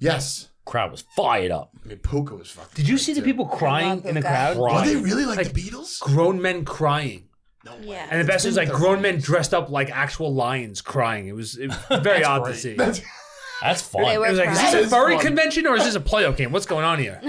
Yes. Crowd was fired up. I mean, Puka was fucking. Did you see the people crying in the crowd? Were they really like the Beatles? Grown men crying. No way. Yeah. And the best is like grown men dressed up like actual lions crying. It was very odd to see. That's fun. They were It was like, is crying. this a furry fun. convention or is this a playoff game? What's going on here?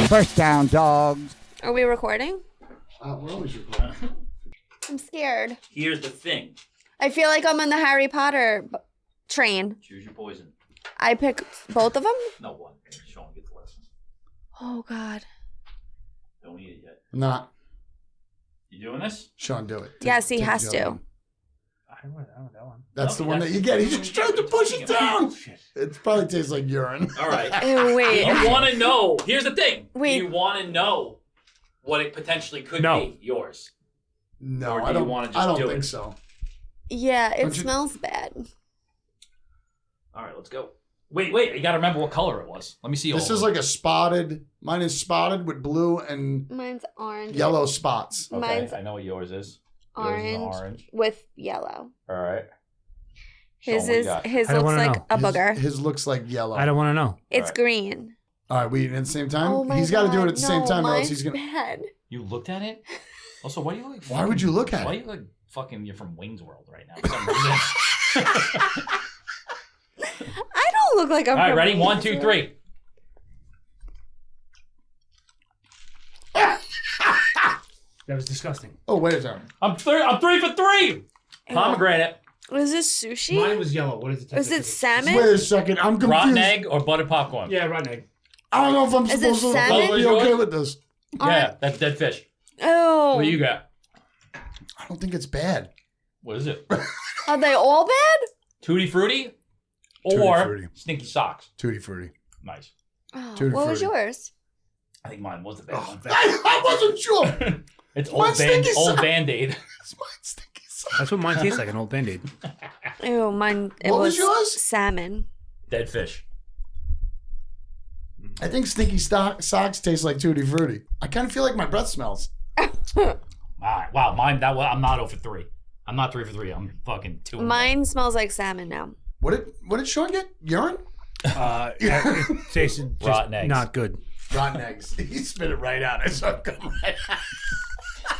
First down, dogs. Are we recording? We're always recording. I'm scared. Here's the thing. I feel like I'm on the Harry Potter train. Choose your poison. I pick both of them? No one. Sean gets the lesson. Oh, God. Don't eat it yet. Not. You doing this? Sean, do it. Yes, he Take has the to. other one. I don't want that one. That's No, the one that you get. He just tried to push it down. It probably tastes like urine. All right. Ew, wait. You want to know. Here's the thing. Wait. You want to know what it potentially could be yours. No, Or do I you don't. wanna just I don't do think it? so. Yeah, it Don't you- smells bad. All right, let's go. Wait. You got to remember what color it was. Let me see. This all is of like a spotted. Mine is spotted with blue and Mine's orange. yellow spots. them. Mine's Okay, I know what yours is. Yours is orange, orange. with yellow. All right. His Sean, what you is got? his I don't looks wanna like know. a booger. His looks like yellow. I don't want to know. It's Alright. green. All right, we eat it at the same time. Oh my He's got to do it God, at the same no, time, or else mine's he's gonna. bad. You looked at it? Also, why do you like? Why would you look at Why it? you like fucking? You're from Wayne's World right now. For some reason. I don't look like I'm All right, from ready? 1, Wayne's 2, 3. That was disgusting. Oh, wait a second. I'm 3 for 3. Pomegranate, World. Is this sushi? Mine was yellow. What is it? Is it salmon? Wait a second. I'm confused. rotten egg, or buttered popcorn. Yeah, rotten egg. I don't know if I'm Is it supposed to salmon? be okay with this. Yeah, that's dead fish. Oh. What do you got? I don't think it's bad. What is it? Are they all bad? Tutti Frutti Tutti or Frutti. Stinky Socks? Tutti frutti. Nice. Oh, Tutti what was frutti. yours? I think mine was the bad one. I wasn't sure. It's Mine's Stinky old Socks. Band-Aid. It's mine stinky sauce. That's what mine tastes like, an old Band-Aid. Ew, mine. It What was was yours? salmon. Dead fish. I think stinky socks taste like tutti frutti. I kind of feel like my breath smells. All right. Wow, mine. I'm not 0 for 3. I'm not 3 for 3. I'm fucking 2. Mine smells like salmon now. What did Sean get? Urine? It tasted just Rotten eggs. not good. Rotten eggs. He spit it right out. I saw it come right out.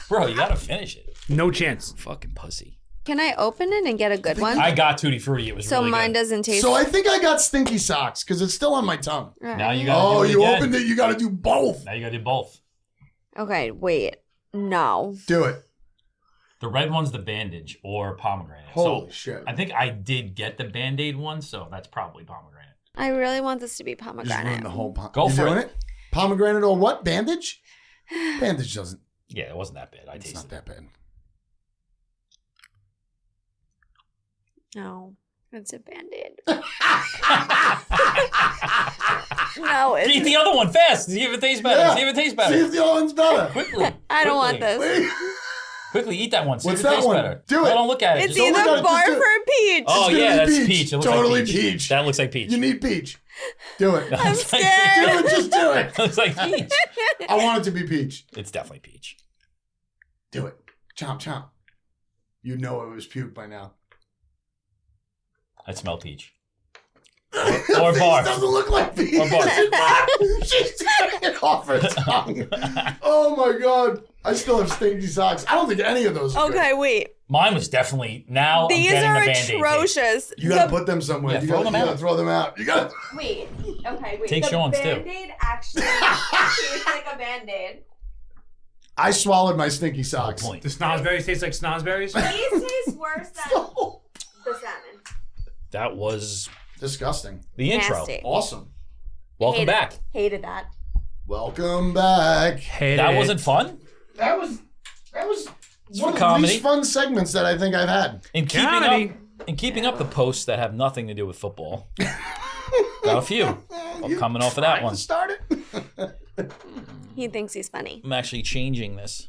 Bro, you gotta finish it. No chance. Fucking pussy. Can I open it and get a good one? I got Tutti Frutti. It was so really mine good. doesn't taste. So I think I got stinky socks because it's still on my tongue. Now you gotta Oh, do it you again. opened it. You got to do both. Now you gotta do both. Okay, wait. No. Do it. The red one's the bandage or pomegranate. Holy so shit. I think I did get the Band-Aid one, so that's probably pomegranate. I really want this to be Just pomegranate. ruined the whole Go you for doing it. Pomegranate or what? Bandage? Bandage doesn't. Yeah, it wasn't that bad. I It's tasted not that bad. No, it's a band-aid. it. No, Eat it's. the other one fast. See if it tastes better. Yeah. See if it tastes See better. if the other one's better. Quickly. I don't want Quickly. this. Wait. Quickly eat that one. See What's if it that tastes one? better. Do No, it. don't look at it. It's Just- either gotta- just barf do it. or peach. Oh gonna yeah, be that's peach. peach. It looks Totally like peach. peach. That looks like peach. You need peach. Do it. I'm It's like scared. Do it. Just do it. It looks like peach. I want it to be peach. It's definitely peach. Do it. Chomp, chomp. You know it was puke by now. I smell peach. Or barf. doesn't look like peach. Or barf. Is it barf? She's taking it off her tongue. Oh my god. I still have stinky socks. I don't think any of those are Okay, wait. Mine was definitely now. These I'm getting are the Band-Aid taste. atrocious. good. You gotta put them somewhere. Yeah, you throw gotta, them you out. gotta throw them out. You gotta. Wait. Okay, wait. Take the Sean's too. Band-Aid actually tastes like a Band-Aid. I swallowed my stinky socks. Point. The snozberries taste like snozberries? These taste worse than the salmon. That was Disgusting. the intro. Nasty. Awesome. Welcome back. Hated that. Welcome back. Hey, That wasn't fun. That was one of the comedy. least fun segments that I think I've had. In Comedy. keeping up the posts that have nothing to do with football. Got a few. I'm coming off of that one. Start it. He thinks he's funny. I'm actually changing this.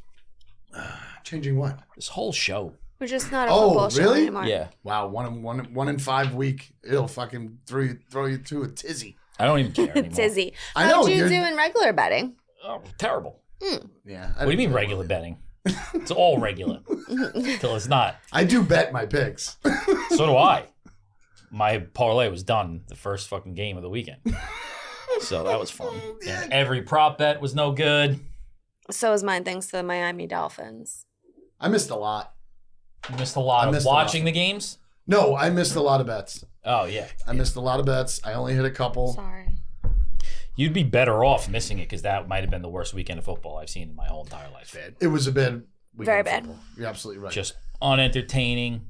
Changing what? This whole show. We're just not a Oh, football show really? anymore. Yeah. Wow, one in 5 week. It'll fucking throw you to a tizzy. I don't even care anymore. Tizzy. I know, How'd you you're- do in regular betting? Oh, terrible. Yeah. What do you mean regular betting? It's all regular. Till it's not. I do bet my picks. So do I. My parlay was done the first fucking game of the weekend. So that was fun. And every prop bet was no good. So is mine thanks to the Miami Dolphins. I missed a lot. You missed a lot I of missed a lot. watching the games. No, I missed a lot of bets. Oh, yeah. I missed a lot of bets. I only hit a couple. Sorry. You'd be better off missing it because that might have been the worst weekend of football I've seen in my whole entire life. It was a bad weekend. Very of bad. football. You're absolutely right. Just unentertaining,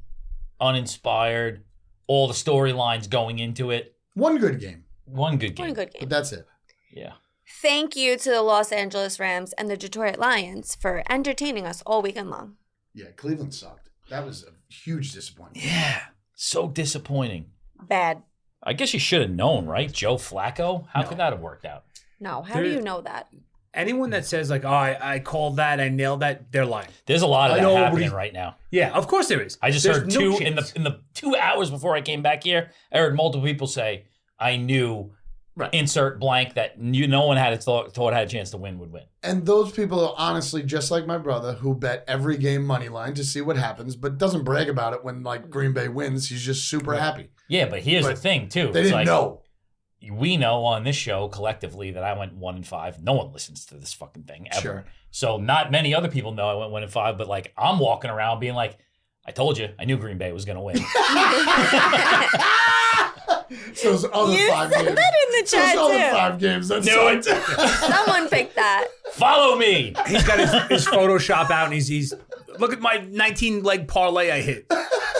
uninspired, all the storylines going into it. One good game, One good game. One good but game. that's it. Yeah. Thank you to the Los Angeles Rams and the Detroit Lions for entertaining us all weekend long. Yeah, Cleveland sucked. That was a huge disappointment. Yeah. So disappointing. Bad. I guess you should have known, right? Joe Flacco? How could that have worked out? No, how do you know that? Anyone that says like, "Oh, I called that, I nailed that," they're lying. There's a lot of I that know, happening but right now. Yeah, of course there is. I just There's heard no two chance. in the 2 hours before I came back here. I heard multiple people say, "I knew." Right. Insert blank that no one had thought had a chance to win would win. And those people are honestly just like my brother who bet every game money line to see what happens, but doesn't brag about it when like Green Bay wins. He's just super happy. Yeah, but here's But the thing too. They It's didn't like, know. We know on this show collectively that I went 1-5. No one listens to this fucking thing ever. Sure. So not many other people know I went 1-5, but like I'm walking around being like, I told you, I knew Green Bay was gonna win. So those other You 5 said games. that in the chat, Those other too. 5 games. That's Knew it. Someone picked that. Follow me. He's got his Photoshop out, and he's look at my 19-leg parlay I hit.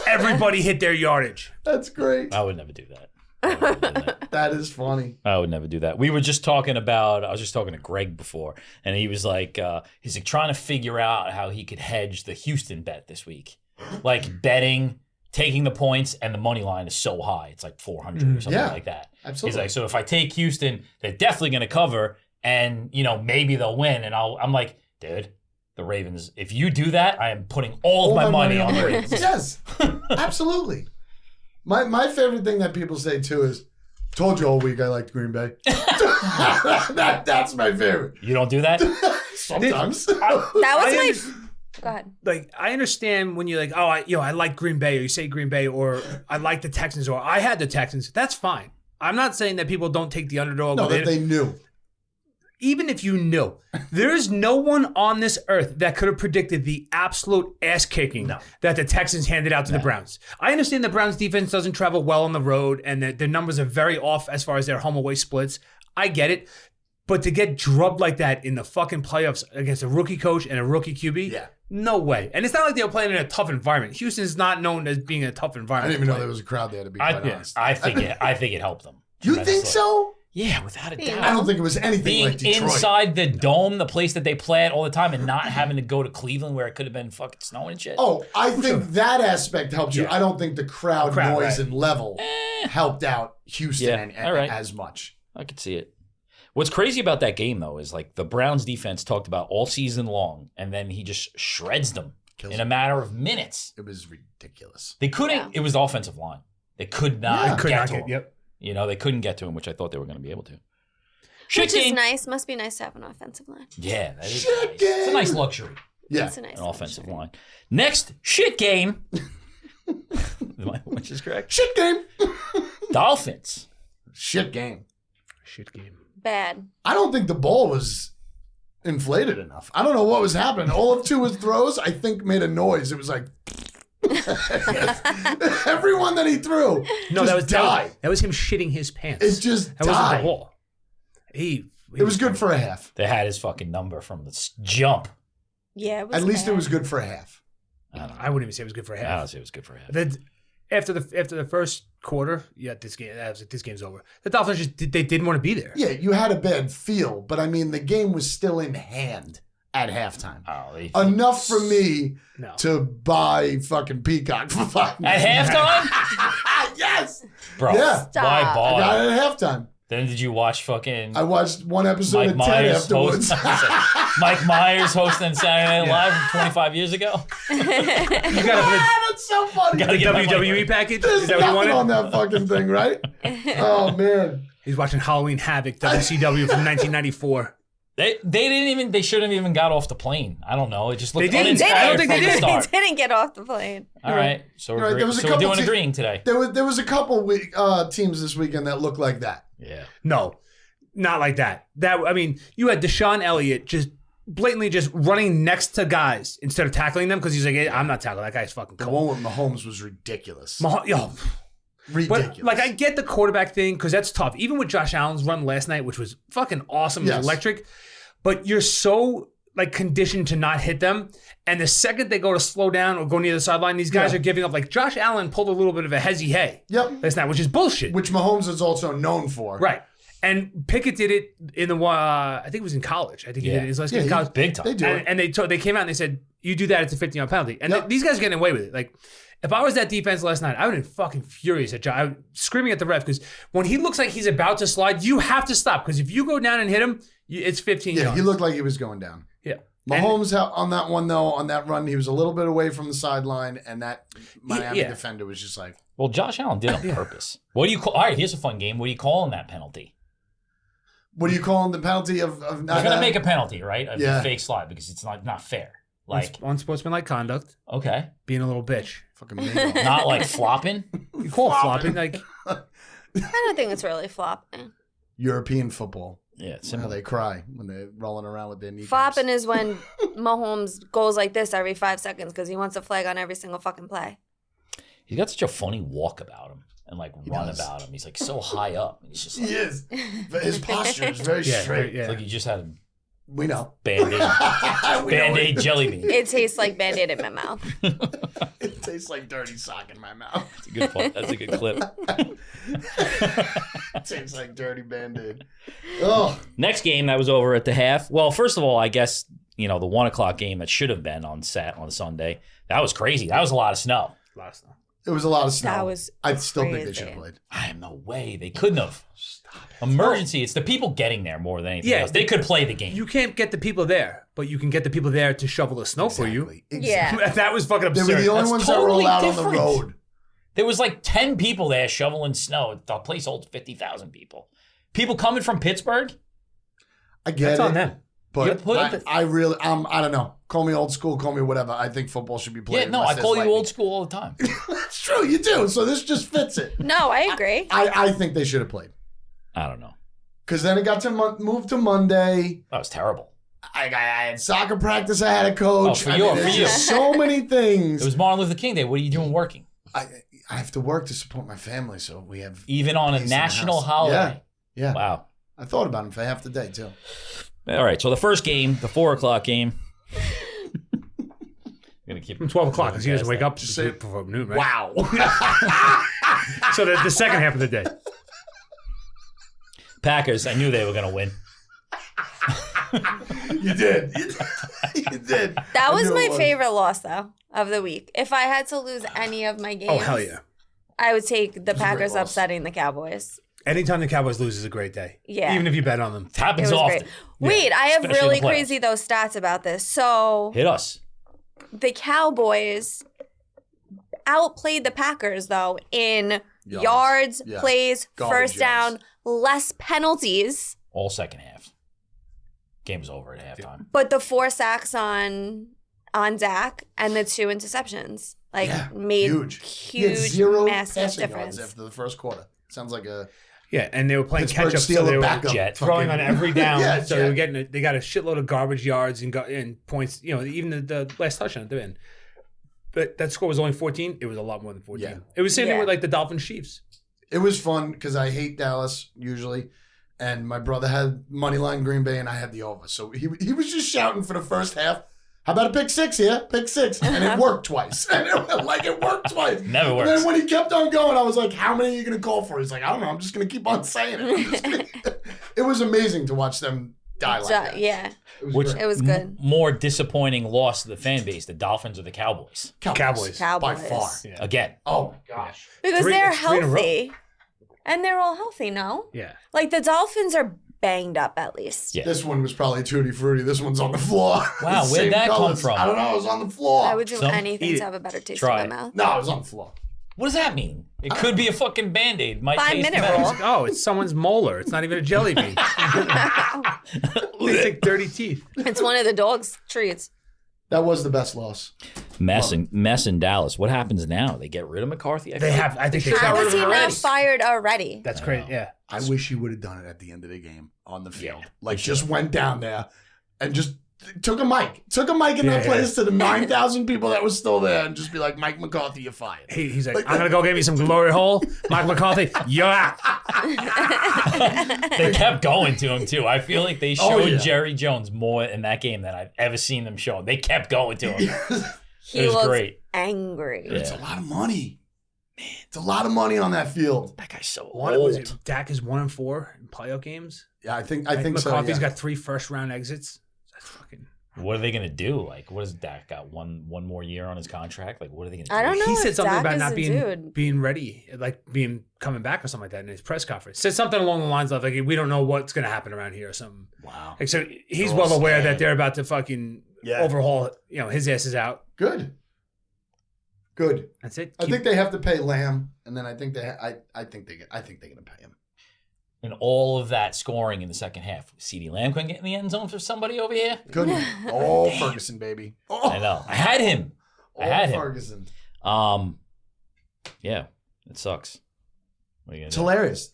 Everybody hit their yardage. That's great. I would never do that. I would never do that. That is funny. I would never do that. We were just talking about, I was just talking to Greg before, and he was like, he's like trying to figure out how he could hedge the Houston bet this week. Like betting, taking the points, and the money line is so high. It's like 400 or something Yeah, like that. absolutely. He's like, so if I take Houston, they're definitely going to cover, and, you know, maybe they'll win. And I'm like, dude, the Ravens, if you do that, I am putting all of my money on the Ravens. Yes, absolutely. My favorite thing that people say too is, "Told you all week I liked Green Bay." That's my favorite. You don't do that? Sometimes. That was my. I Go ahead. Like, I understand when you're like, "Oh, I like Green Bay," or you say Green Bay, or I like the Texans, or I had the Texans. That's fine. I'm not saying that people don't take the underdog. No, or that they knew. Even if you knew, there is no one on this earth that could have predicted the absolute ass kicking that the Texans handed out to the Browns. I understand the Browns defense doesn't travel well on the road and that their numbers are very off as far as their home away splits. I get it. But to get drubbed like that in the fucking playoffs against a rookie coach and a rookie QB, Yeah. no way. And it's not like they were playing in a tough environment. Houston's not known as being a tough I environment. didn't even know to there play. was a crowd there, to be quite honest. I think it helped them. You think tremendously. so? Yeah, without a doubt. I don't think it was anything Being like Detroit. inside the dome, the place that they play at all the time, and not having to go to Cleveland where it could have been fucking snowing and shit. Oh, I think that aspect helped you. Yeah. I don't think the crowd noise right. and level helped out Houston Yeah, all right. as much. I could see it. What's crazy about that game, though, is like the Browns defense talked about all season long, and then he just shreds them Kills in a matter of minutes. It was ridiculous. They couldn't. Yeah. It was the offensive line. They could not Yeah. Could get not to get- him. Yep. You know, they couldn't get to him, which I thought they were going to be able to. Which is game. nice. Must be nice to have an offensive line. Yeah, that is Shit nice. It's a game. nice luxury, Yeah. It's a nice an offensive luxury. line. Next, shit game. Which is correct. Shit game. Dolphins. Shit game. Shit game. Bad. I don't think the ball was inflated enough. I don't know what was happening. All of Tua's throws, I think, made a noise. It was like everyone that he threw No, just died. that was him shitting his pants. It just that wasn't died. the ball. He It was good for a half. They had his fucking number from the jump. Yeah, it was At least bad. it was good for a half. I don't know. I wouldn't even say it was good for a I don't half. say it was good for him. After the first quarter, this game's over. The Dolphins they didn't want to be there. Yeah, you had a bad feel, but I mean, the game was still in hand at halftime. Oh, they- Enough for me No. to buy fucking Peacock for $5. At halftime? Yes, Bro, Yeah. why Stop. I got bother? it at halftime. Then did you watch fucking I watched one episode Mike of 10 Myers afterwards. Mike Myers hosting Saturday Night Live from 25 years ago? You got That's so funny. Gotta a get my WWE money. package? There's Is that what you nothing wanted? on that fucking thing, right? Oh, man. He's watching Halloween Havoc, WCW from 1994. They shouldn't have even got off the plane. I don't know. It just looked They didn't. uninspired I don't think from they the did. start. They didn't get off the plane. All right. So Right, there was a couple we're doing te- agreeing today. There was a couple teams this weekend that looked like that. Yeah. No, not like that. You had Deshaun Elliott just blatantly just running next to guys instead of tackling them because he's like, hey, I'm not tackling that guy's fucking The cold. one with Mahomes was ridiculous. But Ridiculous. like, I get the quarterback thing because that's tough. Even with Josh Allen's run last night, which was fucking awesome, it Yes. was electric. But you're so like conditioned to not hit them, and the second they go to slow down or go near the sideline, these guys Yeah. are giving up. Like Josh Allen pulled a little bit of a hezzy hay Yep. last night, which is bullshit. Which Mahomes is also known for. Right. And Pickett did it in the I think it was in college. I think he did it his last year in he- college. Big time. They do it. And they came out and they said, you do that, it's a 50-yard penalty. And Yep. these guys are getting away with it. Like, if I was that defense last night, I would have been fucking furious at Josh. I was screaming at the ref because when he looks like he's about to slide, you have to stop. Because if you go down and hit him, it's 15 Yeah, yards. he looked like he was going down. Yeah. Mahomes on that one, though, on that run, he was a little bit away from the sideline, and that Miami Yeah. defender was just like, Well, Josh Allen did it on purpose. What do you call? All right, here's a fun game. What do you call in that penalty? what do you call him, the penalty of not You're gonna having- make a penalty, right? Of Yeah. a fake slide because it's not fair. Like, Unsportsmanlike conduct, okay, being a little bitch. Fucking Mingo. not like flopping. You call it flopping. Like, I don't think it's really flopping. European football. Yeah, it's How simple. they cry when they're rolling around with their kneecaps. Flopping is when Mahomes goes like this every 5 seconds because he wants a flag on every single fucking play. He's got such a funny walk about him and like run does. about him. He's like so high up. He's just like, He is. But his posture is very yeah, straight. yeah. it's like he just had a We know. Band-Aid, We know Band-Aid jelly bean. It tastes like Band-Aid in my mouth. It tastes like dirty sock in my mouth. That's a good point. That's a good clip. It tastes like dirty Band-Aid. Oh, Next game that was over at the half. Well, first of all, I guess the 1 o'clock game that should have been on Sunday. That was crazy. That was a lot of snow. last night. it was a lot of snow. That was I still think they crazy. should have played. I have no way they couldn't have. Emergency. It's the people getting there more than anything Yeah, else. They could play the game. You can't get the people there, but you can get the people there to shovel the snow for you. Exactly. Yeah. That was fucking They absurd. were the only That's ones that were totally allowed on different. the road. There was like 10 people there shoveling snow. The place holds 50,000 people. People coming from Pittsburgh? I get That's it. on them. You But put I, it- I really, I don't know. Call me old school, call me whatever. I think football should be played. Yeah, no, unless I there's call you lightning. old school all the time. That's true, you do. So this just fits it. No, I agree. I think they should have played. I don't know. Because then it got to move to Monday. That was terrible. I had soccer practice. I had a coach. Oh, for you, there's for you. just so many things. It was Martin Luther King Day. What are you doing working? I have to work to support my family, so we have. Even on a peace in the national house. holiday. Yeah. Wow. I thought about him for half the day too. All right, so the first game, the 4 o'clock game. I'm going to keep 12 o'clock because he doesn't wake up Just say- before noon, right? Wow. So the second half of the day. Packers, I knew they were going to win. You did. You did. That I was knew my it favorite loss, though, of the week. If I had to lose any of my games, Oh, hell yeah. I would take the was a great Packers loss. upsetting the Cowboys. Anytime the Cowboys lose is a great day. Yeah. Even if you bet on them. It happens It was often. great. Wait, I have Especially in really the playoffs. crazy those stats about this. So Hit us. the Cowboys outplayed the Packers though in yards, Yeah. plays, Garbage first down, yards. less penalties, All second half. Game was over at halftime. but the 4 sacks on Dak and the 2 interceptions made huge. He had huge, 0 massive passing difference. yards after the first quarter. Sounds like a Yeah, and they were playing Pittsburgh catch up, so Steelers they were backup. Jet. throwing on every down. Yeah, so Jet. they were getting they got a shitload of garbage yards and points. Even the last touchdown at the end. But that score was only 14. It was a lot more than 14. Yeah. It was the same thing Yeah. with like the Dolphins Chiefs. It was fun because I hate Dallas usually, and my brother had money line Green Bay, and I had the over. So he was just shouting for the first half. How about a pick six here? Pick six, and it worked twice. And it worked twice. Never And works. then when he kept on going, I was like, "How many are you going to call for?" He's like, "I don't know. I'm just going to keep on saying it." I'm just gonna... It was amazing to watch them die like that. Yeah, It was Which great. it was good. more disappointing loss to the fan base, the Dolphins or the Cowboys? Cowboys. by Cowboys. far. Yeah. Again. Oh my gosh. Because Three- they're it's 3 in a row. healthy. And they're all healthy, no? Yeah. Like the Dolphins are banged up at least. Yeah. This one was probably Tutti Frutti. This one's on the floor. Wow, Same where'd that come colors. from? I don't know. It was on the floor. I would do Some- anything Eat to it. have a better taste Try in my it. mouth. No, it was on the floor. What does that mean? It could be a fucking Band-Aid. Might taste 5-minute better. rule. Oh, it's someone's molar. It's not even a jelly bean. It's like dirty teeth. It's one of the dog's treats. That was the best loss. Mess in Dallas. What happens now? They get rid of McCarthy? I think they How got rid is of he him not already. fired already? That's crazy. Yeah. I wish he would have done it at the end of the game on the field. Yeah, like, just went down there and just took a mic. Took a mic in that place to the 9,000 people that was still there and just be like, Mike McCarthy, you're fired. He's like, I'm going to go get me some glory hole. Mike McCarthy, you're out. They kept going to him, too. I feel like they showed yeah. Jerry Jones more in that game than I've ever seen them show him. They kept going to him. He It was looks great. angry. Yeah. It's a lot of money. Man, it's a lot of money on that field. That guy's so What old. was it? Dak is 1-4 in playoff games. Yeah, I think so. McCarthy's Yeah. got 3 first-round exits. That's fucking. What are they going to do? Like, what is Dak got? One more year on his contract? Like, what are they going to do? I don't know. He said if something Dak about is not a dude. being ready, like coming back or something like that in his press conference. Said something along the lines of like, we don't know what's going to happen around here or something. Wow. Like, so he's They're all well aware scared. that they're about to fucking overhaul. His ass is out. Good. That's it. I think they have to pay Lamb, and then I think they're gonna pay him. And all of that scoring in the second half. CeeDee Lamb couldn't get in the end zone for somebody over here? Couldn't. Oh, Ferguson, baby. Oh, I know. I had him. I had him. Ferguson. Yeah, it sucks. What are you It's gonna hilarious.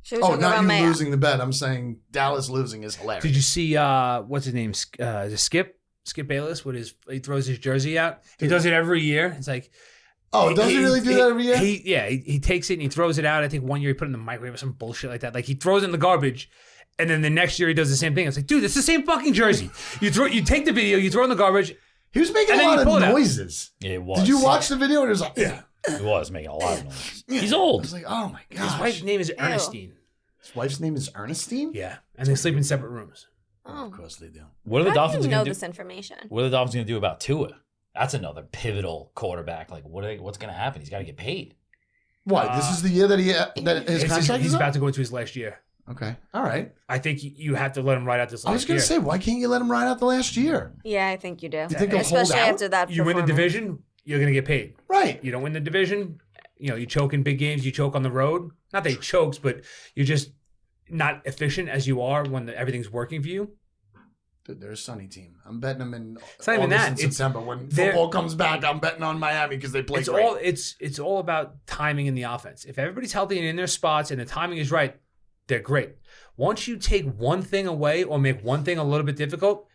Should we Oh, talk not about you my losing the bet. I'm saying Dallas losing is hilarious. Did you see what's his name? Is it Skip Bayless with he throws his jersey out. He does it every year. It's like, Oh, does he really do that every year? He takes it and he throws it out. I think one year he put it in the microwave or some bullshit like that. Like he throws it in the garbage, and then the next year he does the same thing. It's like, dude, it's the same fucking jersey. You take the video, you throw it in the garbage. He was making And a then lot you pull of it out. noises. It was. Did you watch the video? And it was like, yeah. He was making a lot of noise. He's I old. was like, oh my His gosh. wife's name is Ernestine. His wife's name is Ernestine? Yeah, and they sleep in separate rooms. Oh, of course they do. What are the How do Dolphins you going know to do? this information? What are the Dolphins going to do about Tua? That's another pivotal quarterback. Like, what's going to happen? He's got to get paid. What? This is the year that his contract He's is up? about to go into his last year. Okay. All right. I think you have to let him ride out this last I was going year. to say, why can't you let him ride out the last year? Yeah, I think you do. You think he'll hold Especially out? after that. You win the performance. division, you're going to get paid. Right. You don't win the division, you choke in big games, you choke on the road. Not that he chokes, but you're just not efficient as you are when everything's working for you. Dude, they're a sunny team. I'm betting them in It's not even August that. and It's- September. When they're- football comes back, I'm betting on Miami because they play It's great. all it's all about timing in the offense. If everybody's healthy and in their spots and the timing is right, they're great. Once you take one thing away or make one thing a little bit difficult,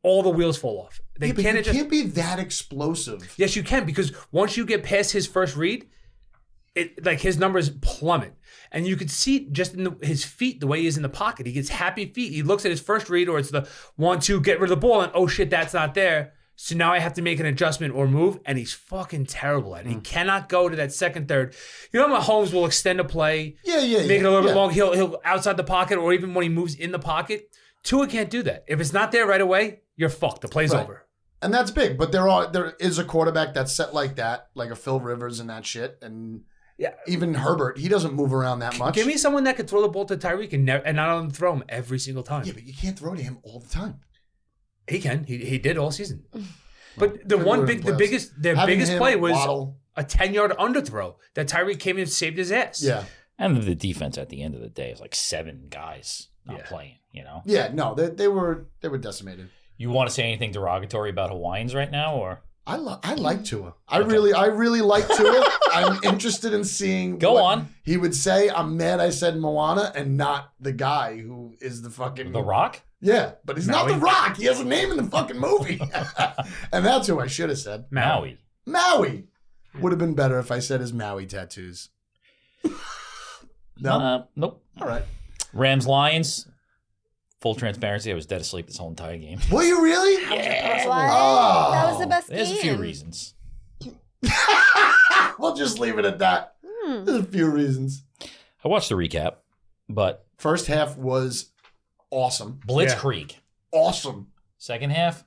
all the wheels fall off. They Yeah, but can't you just can't be that explosive. Yes, you can, because once you get past his first read, his numbers plummet. And you could see just in his feet, the way he is in the pocket. He gets happy feet. He looks at his first read, or it's the 1-2, get rid of the ball, and oh shit, that's not there. So now I have to make an adjustment or move, and he's fucking terrible at it. He cannot go to that second, third. You know, Mahomes will extend a play, Yeah. make it a little bit long. He'll outside the pocket, or even when he moves in the pocket. Tua can't do that. If it's not there right away, you're fucked. The play's Right. over. And that's big. But there is a quarterback that's set like that, like a Phil Rivers and that shit. And Yeah. even Herbert, he doesn't move around that much. Give me someone that could throw the ball to Tyreek and not throw him every single time. Yeah, but you can't throw to him all the time. He can. He did all season. But Couldn't do it in their playoffs. biggest Having him, play was Waddle. a 10-yard underthrow that Tyreek came in and saved his ass. Yeah. And the defense at the end of the day is like 7 guys not Yeah. playing, you know? Yeah, no, they were decimated. You want to say anything derogatory about Hawaiians right now, or? I like Tua. I really like Tua. I'm interested in seeing Go what on. he would say. I'm mad I said Moana and not the guy who is the fucking The Rock? Yeah, but he's not Maui. the Rock. He has a name in the fucking movie. And that's who I should have said. Maui. Maui. Would have been better if I said his Maui tattoos. No? Nope. All right. Rams Lions. Full transparency, I was dead asleep this whole entire game. Were you really? What? Oh. That was the best There's game. a few reasons. We'll just leave it at that. There's a few reasons. I watched the recap, but First half was awesome. Blitzkrieg. Awesome. Second half,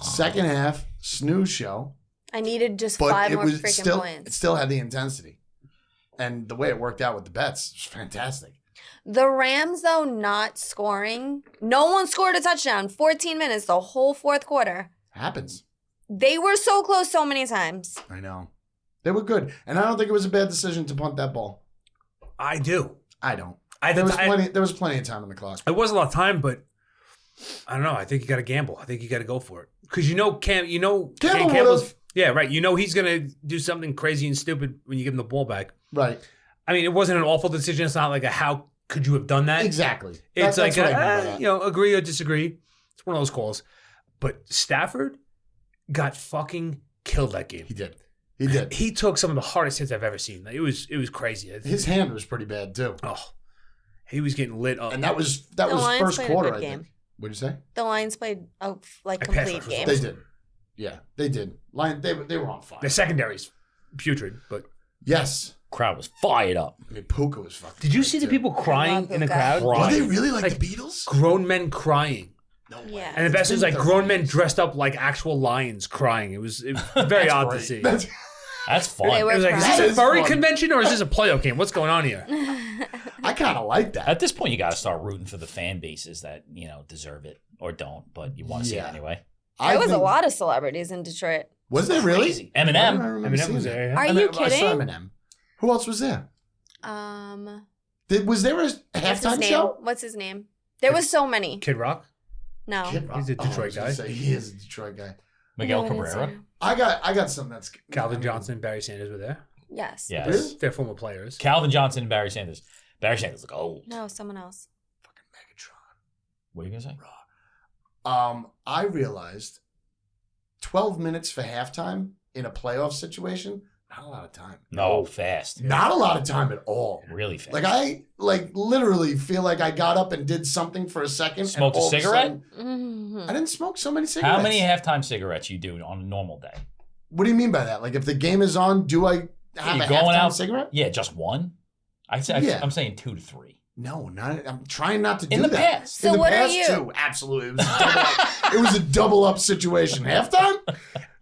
Second half, snooze show. I needed just But 5 it more was freaking still points. it still had the intensity. And the way it worked out with the bets was fantastic. The Rams, though, not scoring. No one scored a touchdown. 14 minutes, the whole fourth quarter. Happens. They were so close so many times. I know. They were good. And I don't think it was a bad decision to punt that ball. I do. I don't. There was plenty of time on the clock. It was a lot of time, but I don't know. I think you got to gamble. I think you got to go for it because Campbell's. Yeah, right. He's gonna do something crazy and stupid when you give him the ball back. Right. I mean, it wasn't an awful decision. It's not like a how could you have done that? Exactly. It's like agree or disagree. It's one of those calls. But Stafford got fucking killed that game. He did. He took some of the hardest hits I've ever seen. It was crazy. His hand was pretty bad too. Oh, he was getting lit up. And that was Lions first played quarter. a good I game. think. What'd you say? The Lions played a pass complete rush game. They did. Yeah, they did. They were on fire. The secondary's putrid, but Yes. Crowd was fired up. I mean, Puka was fucking. did you see the people crying in the crowd? Were they really Like the Beatles? Grown men crying. No way. Yeah. And the best been is like 30 grown men dressed up like actual lions crying. It was very odd to see. That's- That's fun. They It were was like, is crying. this a It's furry fun. convention or is this a playoff game? What's going on here? I kind of like that. At this point, you got to start rooting for the fan bases that deserve it or don't, but you want to see it Yeah. anyway. There was a think- lot of celebrities in Detroit. Was there really? Crazy. Why don't I Eminem. remember Eminem seeing was that? there. Yeah. Are you I saw kidding? Eminem. Who else was there? Was there a What's his halftime name? show? What's his name? There was so many. Kid Rock. No. Kid Rock. He's a Oh, I Detroit was gonna guy. say, he is a Detroit guy. Miguel No, I didn't see Cabrera. him. I got something that's Calvin Johnson, Barry Sanders were there. Yes. Yes. Really? They're former players. Calvin Johnson and Barry Sanders. Barry Sanders look old. No, someone else. Fucking Megatron. What are you going to say? I realized 12 minutes for halftime in a playoff situation, not a lot of time. No, fast. Not a lot of time at all. Really fast. Like I literally feel like I got up and did something for a second. Smoked and a all of cigarette? Mhm. I didn't smoke so many cigarettes. How many halftime cigarettes you do on a normal day? What do you mean by that? Like if the game is on, do I have You a going halftime out- cigarette? Yeah, just one? Yeah. I'm saying 2 to 3. No, not. I'm trying not to do In the that. past. So In the what are past, you? too. Absolutely, it was a double up situation. Halftime.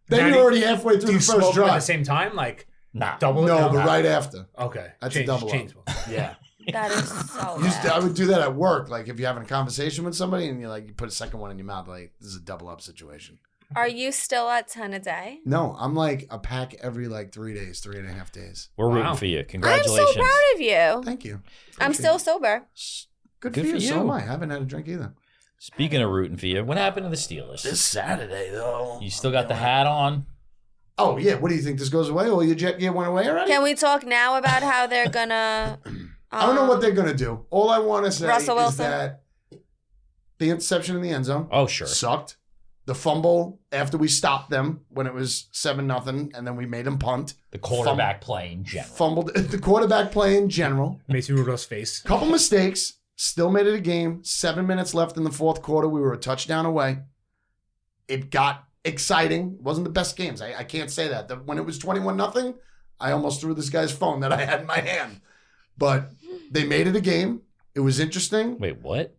Then Now you're do- already halfway Do through you the smoke first them at the drive. same time? Like Nah. double? No, it? but right after. Okay. That's a double chain up. smoke. Yeah. That is so I bad. would do that at work. Like if you're having a conversation with somebody and you put a second one in your mouth, like this is a double up situation. Are you still at 10 a day? No, I'm like a pack every 3 days, 3.5 days. We're Wow. rooting for you. I'm Congratulations. so proud of you. Thank you. I'm Appreciate still it. sober. Good, Good for for you. So you. am I. I haven't had a drink either. Speaking of rooting for you, what happened to the Steelers? Saturday though. You still got the hat on? Oh yeah. What do you think? This goes away? Or your jet gear went away already? Can we talk now about how they're gonna? I don't know what they're gonna do. All I want to say Russell is Wilson. that the interception in the end zone Oh, sure. sucked. The fumble after we stopped them when it was 7-0, and then we made them punt. The quarterback play in general. Fumbled the quarterback play in general. Mason Rudolph's face. Couple mistakes. Still made it a game. 7 minutes left in the fourth quarter. We were a touchdown away. It got exciting. Wasn't the best games. I can't say that. When it was 21-0, I almost threw this guy's phone that I had in my hand. But they made it a game. It was interesting. Wait, what?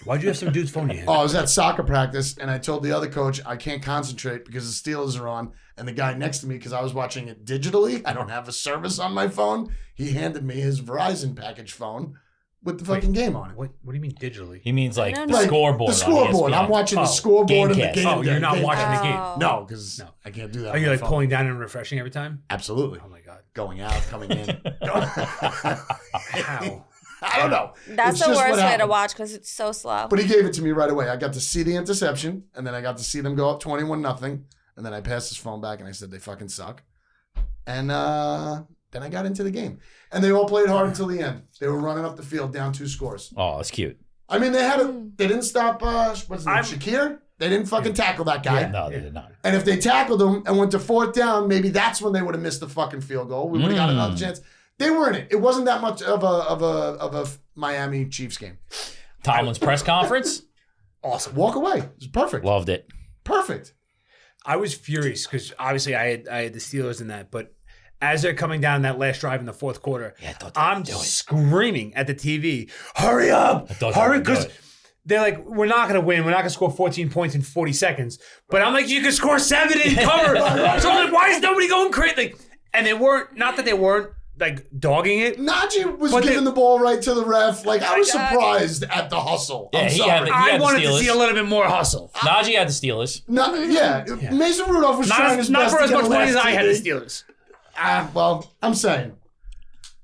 Why'd you have some dude's phone in your hand? Oh, I was at soccer practice, and I told the other coach I can't concentrate because the Steelers are on. And the guy next to me, because I was watching it digitally, I don't have a service on my phone. He handed me his Verizon package phone with the fucking game on it. What do you mean digitally? He means like I the don't know. scoreboard. The scoreboard. On ESPN. I'm watching the Oh, scoreboard of the Gamecast. game. Oh, you're day. not Gamecast. watching the game. Oh. No, because No. I can't do that. Are on you my like phone. pulling down and refreshing every time? Absolutely. Oh my god. Going out, coming in. How? I don't know. That's It's the just what worst way to happened. watch because it's so slow. But he gave it to me right away. I got to see the interception, and then I got to see them go up 21-0, and then I passed his phone back, and I said, they fucking suck. And then I got into the game. And they all played hard until the end. They were running up the field down 2 scores. Oh, that's cute. I mean, they didn't stop, what's his name, Shakir? They didn't fucking tackle that guy. Yeah. No, they did not. And if they tackled him and went to 4th down, maybe that's when they would have missed the fucking field goal. We would have got another chance. They weren't it. It wasn't that much of a Miami Chiefs game. Tomlin's press conference? Awesome. Walk away. It was perfect. Loved it. Perfect. I was furious because obviously I had the Steelers in that, but as they're coming down that last drive in the fourth quarter, Yeah, I thought they I'm would do it. screaming at the TV, hurry up, I thought they hurry, would do because it. they're like, we're not going to win. We're not going to score 14 points in 40 seconds. But I'm like, you can score 7 and cover. So I'm like, why is nobody going crazy? Like, and they weren't, not that they weren't like dogging it. Najee was But giving they- the ball right to the ref. Like, I was surprised at the hustle. Yeah, I'm he sorry. had the- I wanted to Steelers. see a little bit more hustle. Najee had the Steelers. Mason Rudolph was trying his Not best for to as get much a money as last I had the TD. Steelers. Well, I'm saying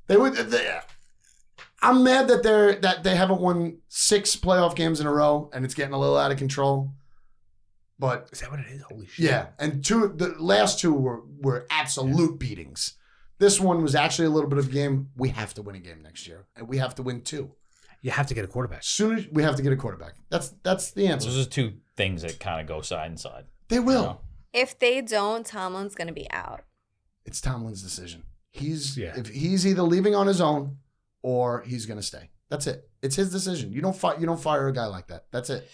they would. I'm mad that they haven't won 6 playoff games in a row, and it's getting a little out of control. But Is that what it is? Holy shit. yeah, and the last 2 were absolute beatings. This one was actually a little bit of a game. We have to win a game next year, and we have to win 2. You have to get a quarterback. As soon as we have to get a quarterback. That's the answer. Those are 2 things that kind of go side and side. They will. You know? If they don't, Tomlin's going to be out. It's Tomlin's decision. Yeah. If he's either leaving on his own or he's going to stay. That's it. It's his decision. You don't fire a guy like that. That's it.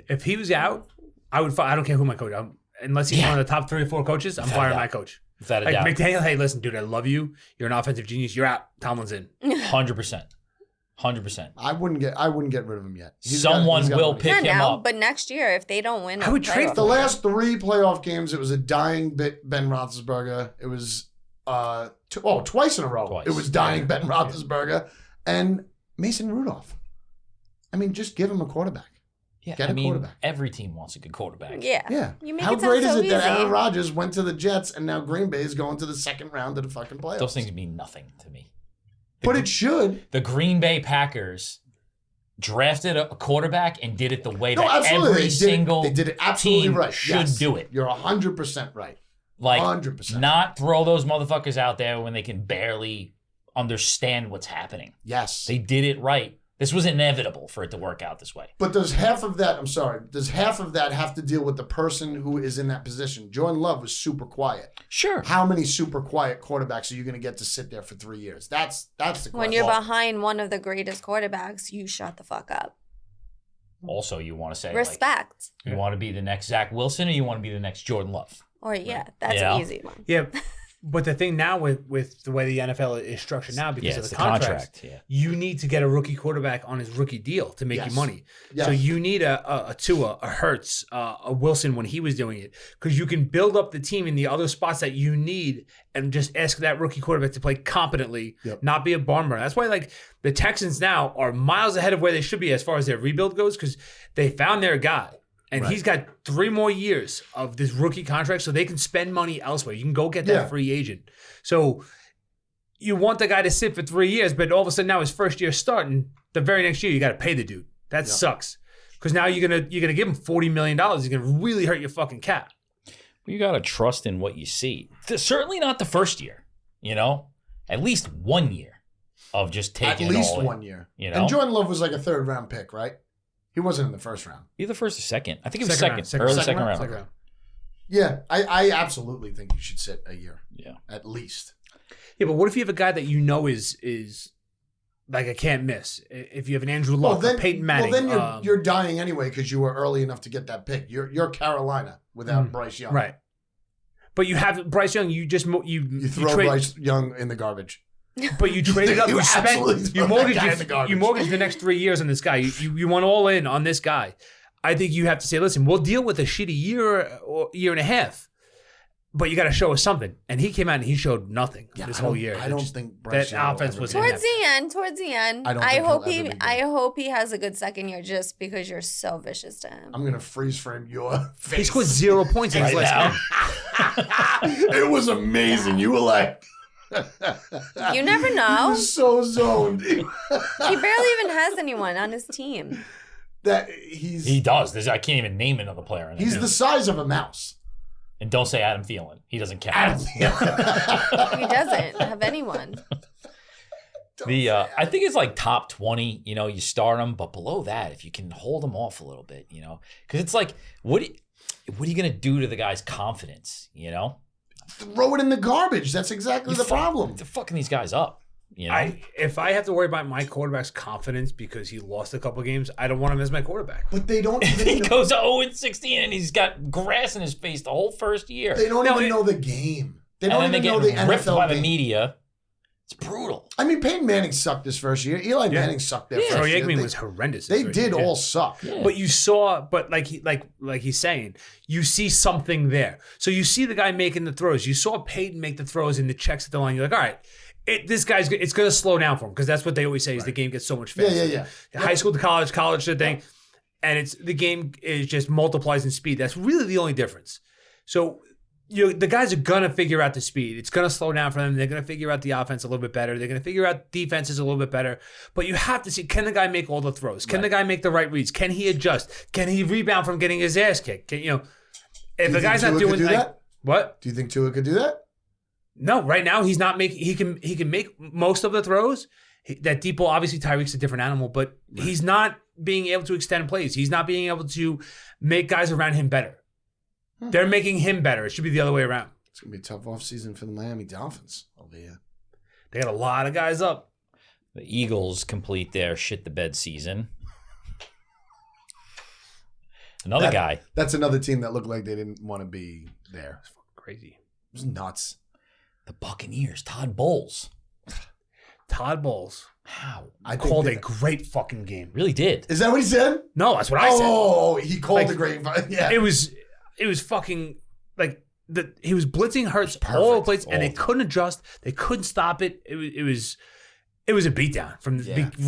If he was out, I would fire. I don't care who my coach. Unless he's one of the top 3 or 4 coaches, I'm Without firing a doubt. my coach. Without a Like doubt. McDaniel, hey, listen, dude, I love you. You're an offensive genius. You're out. Tomlin's in. 100%. 100%. I wouldn't get rid of him yet. Someone will money. pick Not him now, up. but next year, if they don't win, I would trade The last 3 playoff games, it was a dying Ben Roethlisberger. It was twice in a row. Twice. It was dying Ben Roethlisberger and Mason Rudolph. I mean, just give him a quarterback. Yeah, Get a quarterback. every team wants a good quarterback. Yeah. Yeah. You make How it sound great is so it that easy. Aaron Rodgers went to the Jets and now Green Bay is going to the second round of the fucking playoffs? Those things mean nothing to me. But it should. The Green Bay Packers drafted a quarterback and did it the way No, that absolutely. every They single did it absolutely team right. should Yes. do it. You're 100% right. Like, 100%. not throw those motherfuckers out there when they can barely understand what's happening. Yes. They did it right. This was inevitable for it to work out this way. But does half of that have to deal with the person who is in that position? Jordan Love was super quiet. Sure. How many super quiet quarterbacks are you going to get to sit there for 3 years? That's the question. When you're behind one of the greatest quarterbacks, you shut the fuck up. Also, you want to say, Respect. like, you want to be the next Zach Wilson or you want to be the next Jordan Love? Or that's Yeah. an easy one. Yeah. But the thing now with the way the NFL is structured now, because Yeah, of it's the the contracts, contract, yeah. you need to get a rookie quarterback on his rookie deal to make Yes. you money. Yes. So you need a Tua, a Hurts, a Wilson when he was doing it, because you can build up the team in the other spots that you need and just ask that rookie quarterback to play competently, not be a barn burner. That's why like the Texans now are miles ahead of where they should be as far as their rebuild goes, because they found their guy. And he's got 3 more years of this rookie contract, so they can spend money elsewhere. You can go get that free agent. So you want the guy to sit for 3 years, but all of a sudden now his first year starting, the very next year you got to pay the dude. That sucks, because now you're gonna give him $40 million. You're gonna really hurt your fucking cap. You got to trust in what you see. Certainly not the first year, you know? At least 1 year of just taking At least it all in, 1 year. You know? And Jordan Love was like a 3rd round pick, right? He wasn't in the 1st round. Either first or second. I think it was Second second. round. Early Second second round? round. Second round. Yeah, I absolutely think you should sit a year. Yeah. At least. Yeah, but what if you have a guy that you know is like a can't miss? If you have an Andrew Luck, a Peyton Manning. Well, then you're dying anyway because you were early enough to get that pick. You're Carolina without Bryce Young. right. But you have Bryce Young. You just You throw Bryce Young in the garbage. But you traded up. You You absolutely spent. throw You that mortgaged. guy in the garbage. You mortgaged the next 3 years on this guy. You went all in on this guy. I think you have to say, listen, we'll deal with a shitty year or year and a half, but you got to show us something. And he came out and he showed nothing this whole year. I don't think Bryce that Young will offense ever was be Towards the end. I don't I think hope he'll ever be good. I hope he has a good second year just because you're so vicious to him. I'm gonna freeze frame your face. He scored 0 points in his Right last now. game. It was amazing. You were like, You never he know. was so zoned. He barely even has anyone on his team. that He does. I can't even name another player. In he's the size of a mouse. And don't say Adam Thielen. He doesn't count. He doesn't have anyone. I think it's like top 20, you know, you start them, but below that, if you can hold them off a little bit, you know, because it's like, what are you going to do to the guy's confidence, you know? Throw it in the garbage. That's exactly the problem. They're fucking these guys up, you know? If I have to worry about my quarterback's confidence because he lost a couple games, I don't want him as my quarterback. But they don't he even know, goes 0-16 and he's got grass in his face the whole first year. they don't even know the game. They and don't then they even get know the ripped NFL by game. the media It's brutal. I mean, Peyton Manning sucked his first year. Eli Manning sucked their Troy first year. Aikman was horrendous. They this did year. all suck. Yeah. But you saw, but like he's saying, you see something there. So you see the guy making the throws. You saw Peyton make the throws in the checks at the line. You're like, all right, it's going to slow down for him because that's what they always say is the game gets so much faster. Yeah. High school to college to the thing, and the game is just multiplies in speed. That's really the only difference. So the guys are gonna figure out the speed. It's gonna slow down for them. They're gonna figure out the offense a little bit better. They're gonna figure out defenses a little bit better. But you have to see, can the guy make all the throws? Can the guy make the right reads? Can he adjust? Can he rebound from getting his ass kicked? If the guy's not doing that, what? Do you think Tua could do that? No, right now he's not making. He can make most of the throws. That deep ball, obviously Tyreek's a different animal, but he's not being able to extend plays. He's not being able to make guys around him better. They're making him better. It should be the other way around. It's going to be a tough offseason for the Miami Dolphins over here. They got a lot of guys up. The Eagles complete their shit the bed season. Another guy. That's another team that looked like they didn't want to be there. It's fucking crazy. It was nuts. The Buccaneers. Todd Bowles. Todd Bowles. How? I think Called that- a great fucking game. Really did. Is that what he said? No, that's what I said. Oh, he called Like, the great. Yeah. It was fucking like he was blitzing Hurts Perfect. all over the place, and they All. couldn't adjust. They couldn't stop it. It was a beatdown from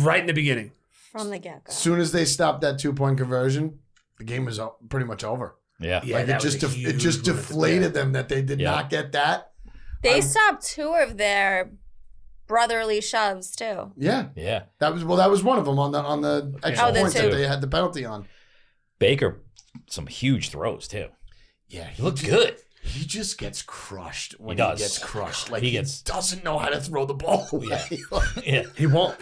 right in the beginning. From the get-go. As soon as they stopped that 2-point conversion, the game was pretty much over. Yeah. Yeah, Like that was a it just huge moment. deflated them that they did Yeah. not get that. They stopped 2 of their brotherly shoves, too. Yeah, Yeah. that was one of them on the extra Oh, the point that two. they had the penalty on. Baker, some huge throws, too. Yeah, He looked good. He just gets crushed when He he, does. gets crushed. Like He he gets- doesn't know how to throw the ball away. Yeah. He won't.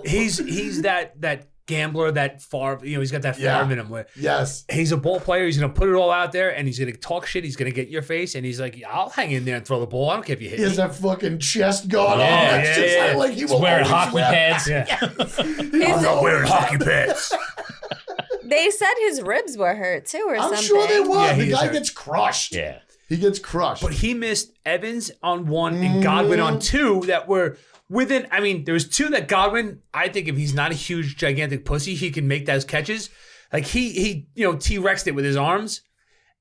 He's that gambler, that Favre. He's got that Yeah. Favre in him. Where Yes. he's a ball player. He's gonna put it all out there, and he's gonna talk shit. He's gonna get in your face, and he's like, "I'll hang in there and throw the ball. I don't care if you hit He me." has that fucking chest guard Yeah, on. It's yeah, just yeah. like he He's will wearing always hockey wear- pads. Yeah. I'm not wearing hockey pads. They said his ribs were hurt, too, or I'm something. sure they were. Yeah, he the is guy hurt. gets crushed. Yeah. He gets crushed. But he missed Evans on 1 and Godwin on 2 that were within. I mean, there was 2 that Godwin. I think if he's not a huge, gigantic pussy, he can make those catches. Like he T-Rexed it with his arms.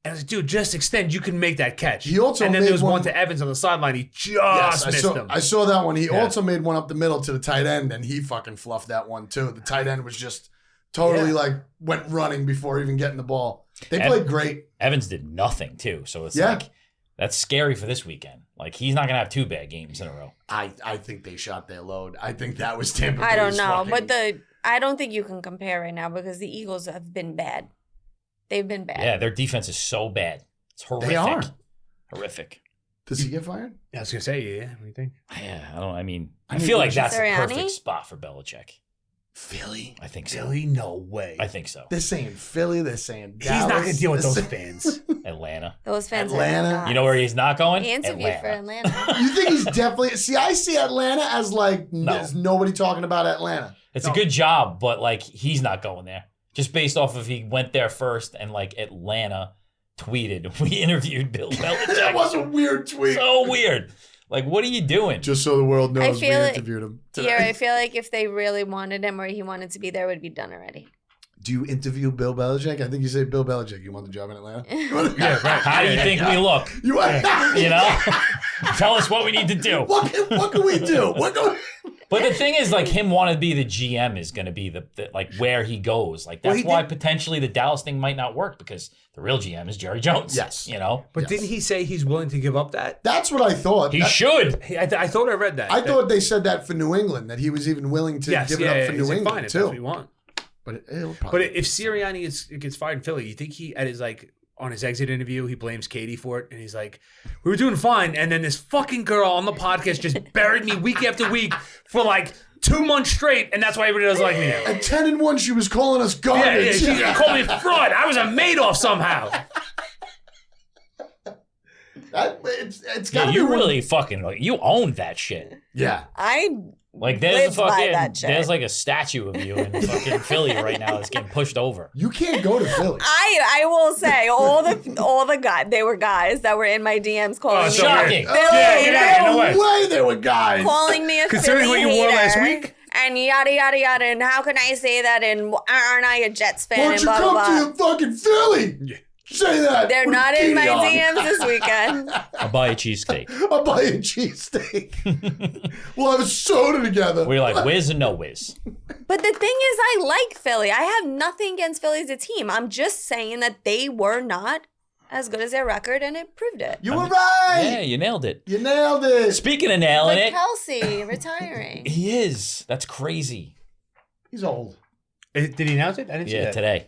And I was like, dude, just extend. You can make that catch. He also and then made there was one one- to Evans on the sideline. He just Yes, missed him. I saw that one. He Yeah. also made one up the middle to the tight end, and he fucking fluffed that one too. The tight end was just totally went running before even getting the ball. They played great. Evans did nothing, too. So it's Yeah. like, that's scary for this weekend. Like, he's not going to have 2 bad games in a row. I think they shot their load. I think that was Tampa I don't Bay's know, fucking- but I don't think you can compare right now because the Eagles have been bad. They've been bad. Yeah, their defense is so bad. It's horrific. They are. Horrific. Does he get fired? I was gonna say, yeah. What do you think? Yeah, I mean, I I mean, feel like that's the Sirianni? perfect spot for Belichick. Philly. I think so. Philly? No way. I think so. They're saying Philly. They're saying He's not Dallas, gonna deal with they're those saying- fans. Atlanta. Those fans Atlanta. are nuts. You know where he's not going? He interviewed for Atlanta. You think he's definitely? See, I see Atlanta as like No. there's nobody talking about Atlanta. It's a good job, but like he's not going there. Just based off of he went there first and like Atlanta tweeted, we interviewed Bill That Belichick. was a weird tweet. So weird. Like, what are you doing? Just so the world knows, we feel it- interviewed him. Yeah, Today. I feel like if they really wanted him or he wanted to be there, it would be done already. Do you interview Bill Belichick? I think you say Bill Belichick. You want the job in Atlanta? Yeah, right. How do you think we look? You, You know? Tell us what we need to do. what can we do? What can But the thing is, like, him wanting to be the GM is going to be the like where he goes. Like, that's Well, he why did- potentially the Dallas thing might not work because the real GM is Jerry Jones. Yes. You know? But Yes. didn't he say he's willing to give up that? That's what I thought. He That- should. I thought I read that. I thought they said that for New England, that he was even willing to yes, give yeah, it up for he's New like, England fine, if that's what you too. want. But it'll probably But if Sirianni gets fired in Philly, you think he at his on his exit interview he blames Katie for it, and he's like, "We were doing fine," and then this fucking girl on the podcast just buried me week after week for like 2 months straight, and that's why everybody doesn't like me now. at 10-1, she was calling us Yeah, garbage. she called me a fraud. I was a Madoff somehow. It's Yeah, gotta be you one- really fucking like you owned that shit. Yeah. I Like there's live by fucking that shit. there's like a statue of you in fucking Philly right now that's getting pushed over. You can't go to Philly. I will say all the guys, they were guys that were in my DMs calling me. so Shocking. weird. Yeah, get out of here. No way. way they were guys. Calling me a Considering Philly what you wore hater, last week? and yada yada yada, and how can I say that? And aren't I a Jets fan? Why don't And you blah blah come blah. to fucking Philly? Yeah. Say that. They're with not a in my bikini on. DMs this weekend. I'll buy a cheesesteak. I'll buy you a cheesesteak. We'll have a soda together. We're like whiz and no whiz. But the thing is, I like Philly. I have nothing against Philly as a team. I'm just saying that they were not as good as their record, and it proved it. You were right. Yeah, you nailed it. You nailed it. Speaking of nailing Like it, Kelsey retiring. he is. That's crazy. He's old. Did he announce it? I didn't see Yeah, that. today.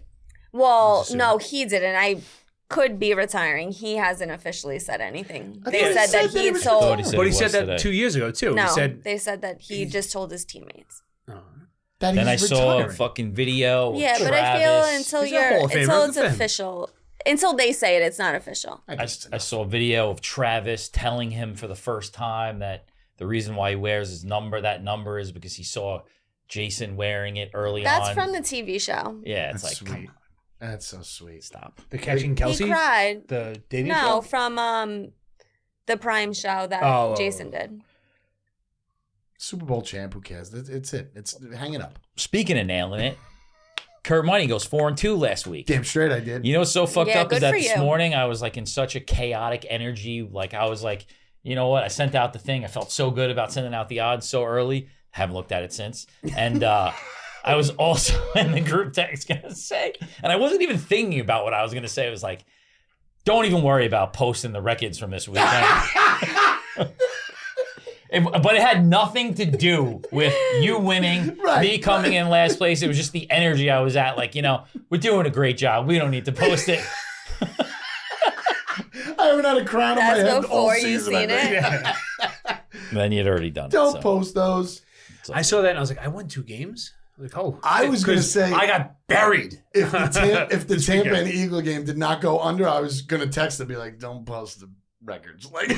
Well, no, he didn't. I could be retiring. He hasn't officially said anything. I They thought he said said that that he he was told. Thought he said But he it said was that today. 2 years ago too. No, He said, they said that he just told his teammates. That Then I he's saw a retiring. fucking video. Of Yeah, but I Travis. feel until He's a Hall of Famer. until Good it's for him. official, until they say it, it's not official. I saw a video of Travis telling him for the first time that the reason why he wears that number is because he saw Jason wearing it early That's on. from the TV show. Yeah, it's That's like, sweet. come on, That's so sweet. stop. the Catching Kelsey? He cried. The dating No, show? from the Prime show that Oh. Jason did. Super Bowl champ. Who cares? It's it. It's hang it up. Speaking of nailing it, Kurt Money goes 4-2 last week. Damn straight I did. You know what's so fucked Yeah, up is good that for this you. morning I was like in such a chaotic energy. Like I was like, you know what? I sent out the thing. I felt so good about sending out the odds so early. Haven't looked at it since. And I was also in the group text gonna say, and I wasn't even thinking about what I was gonna say. It was like, don't even worry about posting the records from this weekend. But it had nothing to do with you winning, Right, me coming in last place. It was just the energy I was at. Like, you know, we're doing a great job. We don't need to post it. I haven't had a crown on my That's head all before you season. I seen think. it. Then you'd already done it. Don't so. post those. I saw that and I was like, I won 2 games? Like, oh. I was gonna 'cause say- I got buried. If the Tampa weekend. and Eagle game did not go under, I was gonna text and be like, "Don't post the records." Like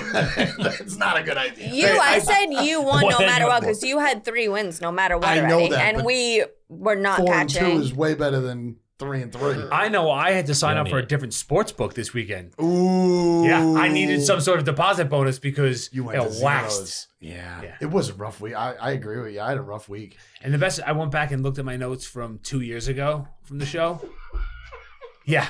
that's not a good idea. I said you won What no did matter you what win? because you had 3 wins no matter what I know already, that, and but we were not 4 and 2 catching. is way better than 3 and 3. I know I had to sign You up don't for a need it. different sports book this weekend. Ooh. Yeah, I needed some sort of deposit bonus because You went it to waxed. zeros. Yeah. Yeah. It was a rough week. I agree with you. I had a rough week. And the best, I went back and looked at my notes from 2 years ago from the show. Yeah.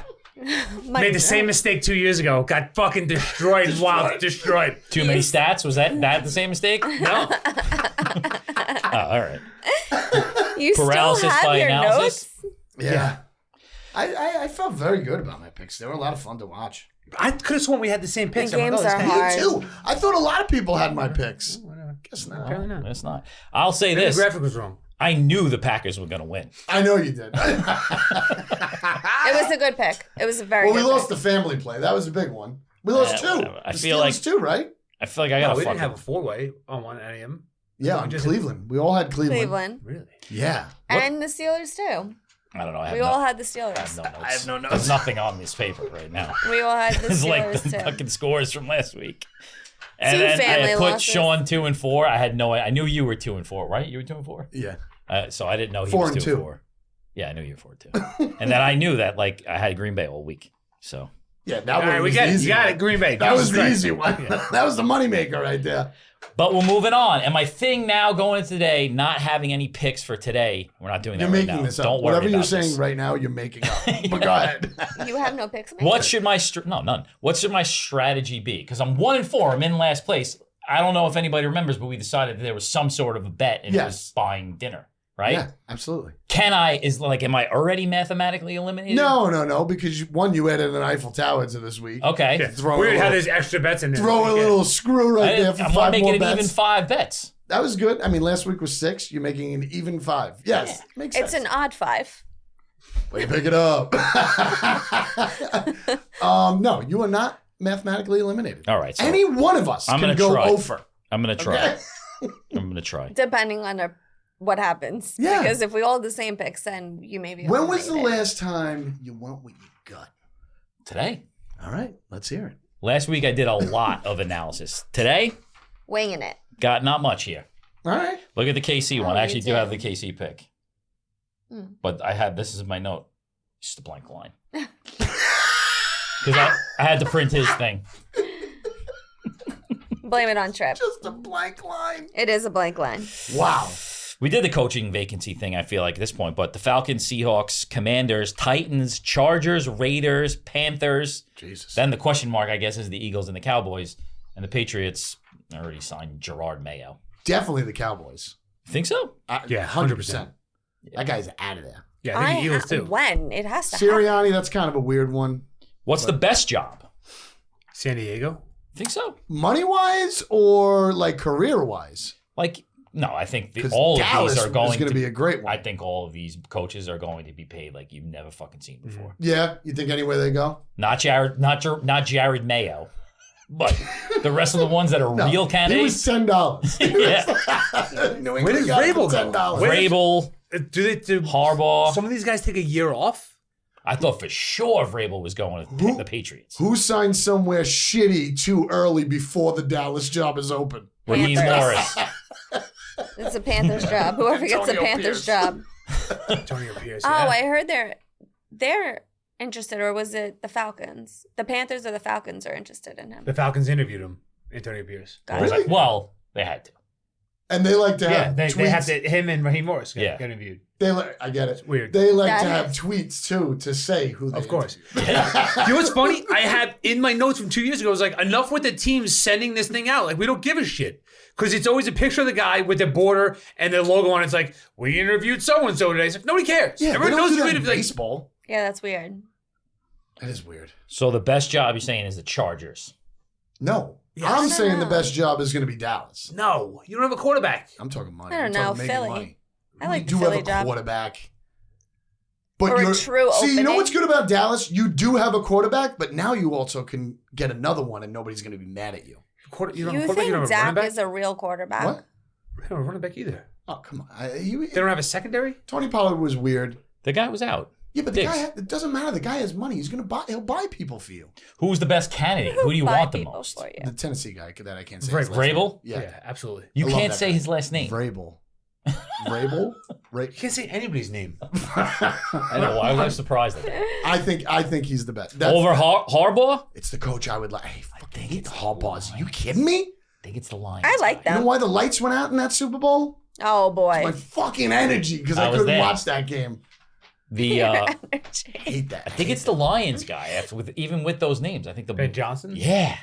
Made the same mistake 2 years ago. Got fucking destroyed. Wow, destroyed. Too many stats? Was that the same mistake? No. Oh, all right. You Paralysis still have by your analysis? notes? Yeah. I felt very good about my picks. They were a lot of fun to watch. I could have sworn we had the same picks. The I'm like, games oh, this are guy- hard. Me too. I thought a lot of people had my picks. Whatever. Guess not. Apparently not. It's not. I'll say Maybe this. the graphic was wrong. I knew the Packers were going to win. I know you did. It was a good pick. It was a very Well, we good lost pick. the family play. That was a big one. We lost Yeah, 2. whatever. I The feel Steelers like- 2, right? I feel like I No, got to we fuck didn't have a it. 4-way on one AM. Yeah, on just- Cleveland. We all had Cleveland. Cleveland. Really? Yeah. And the Steelers too. I don't know. I have We no, all had the I have Steelers. no notes. I have no There's notes. nothing on this paper right now. We all had the It's like Steelers the too. fucking scores from last week. And Two then I family had put losses. Sean 2 and 4. I knew you were 2 and 4, right? You were 2 and 4. Yeah. So I didn't know he 4 was and 2 and 2. 4. Yeah, I knew you were 4 too. And then I knew that like I had Green Bay all week. So Yeah, that All one right, we was got the it. easy You got one. it. Green Bay. That was the Christ. easy one. That was the moneymaker right there. but we're moving on. And my thing now going into today, not having any picks for today. We're not doing that You're right making now. this up. Don't worry Whatever you're about saying this. right now, you're making up. But go ahead. You have no picks. Mike? What should my no none? What should my strategy be? Because I'm 1 and 4. I'm in last place. I don't know if anybody remembers, but we decided that there was some sort of a bet and it was Yes. buying dinner, right? Yeah, absolutely. Am I already mathematically eliminated? No, because you added an Eiffel Tower to this week. Okay. Yeah. Throw Weird a how little- there's extra bets in there. Throw a little screw right there for I'm 5 making more it bets. even 5 bets. That was good. I mean, last week was 6. You're making an even 5. Yes, makes sense. It's an odd 5. Way to pick it up. No, you are not mathematically eliminated. All right. So Any one of us I'm can gonna go try. over. I'm going to try. Okay? I'm going to try. Depending on what happens. Yeah. Because if we all have the same picks, then you may be When was the eliminated. last time you went with your gut? Today. All right, let's hear it. Last week I did a lot of analysis. Today, Winging it. got not much here. All right. Look at the KC one. Oh, I actually you do have did. the KC pick. Hmm. But this is my note. Just a blank line. Because I had to print his thing. Blame it on Trip. Just a blank line. It is a blank line. Wow. We did the coaching vacancy thing, I feel like, at this point. But the Falcons, Seahawks, Commanders, Titans, Chargers, Raiders, Panthers. Jesus. Then the question mark, I guess, is the Eagles and the Cowboys. And the Patriots already signed Gerard Mayo. Definitely the Cowboys. Think so? Yeah, 100%. That guy's out of there. Yeah, I think the Eagles too. When? It has to happen. Sirianni, that's kind of a weird one. What's the best job? San Diego. Think so? Money-wise or like career-wise? Like, no, I think Because all Dallas of these are going is going to be a great one. I think all of these coaches are going to be paid like you've never fucking seen before. Yeah, you think anywhere they go? Not Jared Mayo, but the rest of the ones that are real He was candidates. $10. Yeah, New Where England does got it for Vrabel go? $10. Vrabel, Do Harbaugh. some of these guys take a year off? I thought for sure Vrabel was going to the Patriots. Who signed somewhere shitty too early before the Dallas job is open? Raheem Panthers. Morris. It's a Panthers job. Whoever gets the Antonio Panthers Pierce. job. Antonio Pierce. Oh, yeah. I heard they're interested, or was it the Falcons? The Panthers or the Falcons are interested in him. The Falcons interviewed him, Antonio Pierce. Gotcha. Really? Well, they had to. And they like to Yeah, have they tweets. have to. Him and Raheem Morris got Yeah. interviewed. I get it. Weird. They like That to have is. tweets too to say who they Of course. interviewed. You know what's funny? I have in my notes from 2 years ago, I was like, enough with the teams sending this thing out. Like, we don't give a shit. Because it's always a picture of the guy with their border and their logo on it. It's like, we interviewed so-and-so today. It's like, nobody cares. Yeah, Everyone they don't knows do who that in it is. Like, baseball. Yeah, that's weird. That is weird. So the best job you're saying is the Chargers. No. Yeah, I'm I don't saying the know. best job is going to be Dallas. no, you don't have a quarterback. I'm talking money. I don't I'm know, talking making Philly. money. I like you the do Philly have a job. quarterback. But Or a you're, true see, you know opening. what's good about Dallas? You do have a quarterback, but now you also can get another one and nobody's going to be mad at you. You don't have a You quarterback, you don't think have a running Dak back? is a real quarterback? What? They don't have a running back either. Oh, come on. They don't have a secondary? Tony Pollard was weird. The guy was out. Yeah, but the Diggs. guy, it doesn't matter. The guy has money. He's going to buy, he'll buy people for you. Who's the best candidate? Who do you Buy want the people most? for you. The Tennessee guy that I can't say. Vrabel. his last name. Vrabel? Yeah. Absolutely. You I love can't that say guy. his last name. Vrabel. Vrabel? You can't say anybody's name. I know. Why was I surprised at that? I think he's the best. That's, Over Harbaugh? It's the coach I would like. Hey, fucking think hate it's the Harbaughs. You kidding me? I think it's the Lions. I like guy. You know them. why the lights went out in that Super Bowl? Oh boy. My fucking energy because I I was couldn't there. watch that game. The Hate that. I think it's the Lions guy. Even with those names, I think the Ben Johnson? Yeah,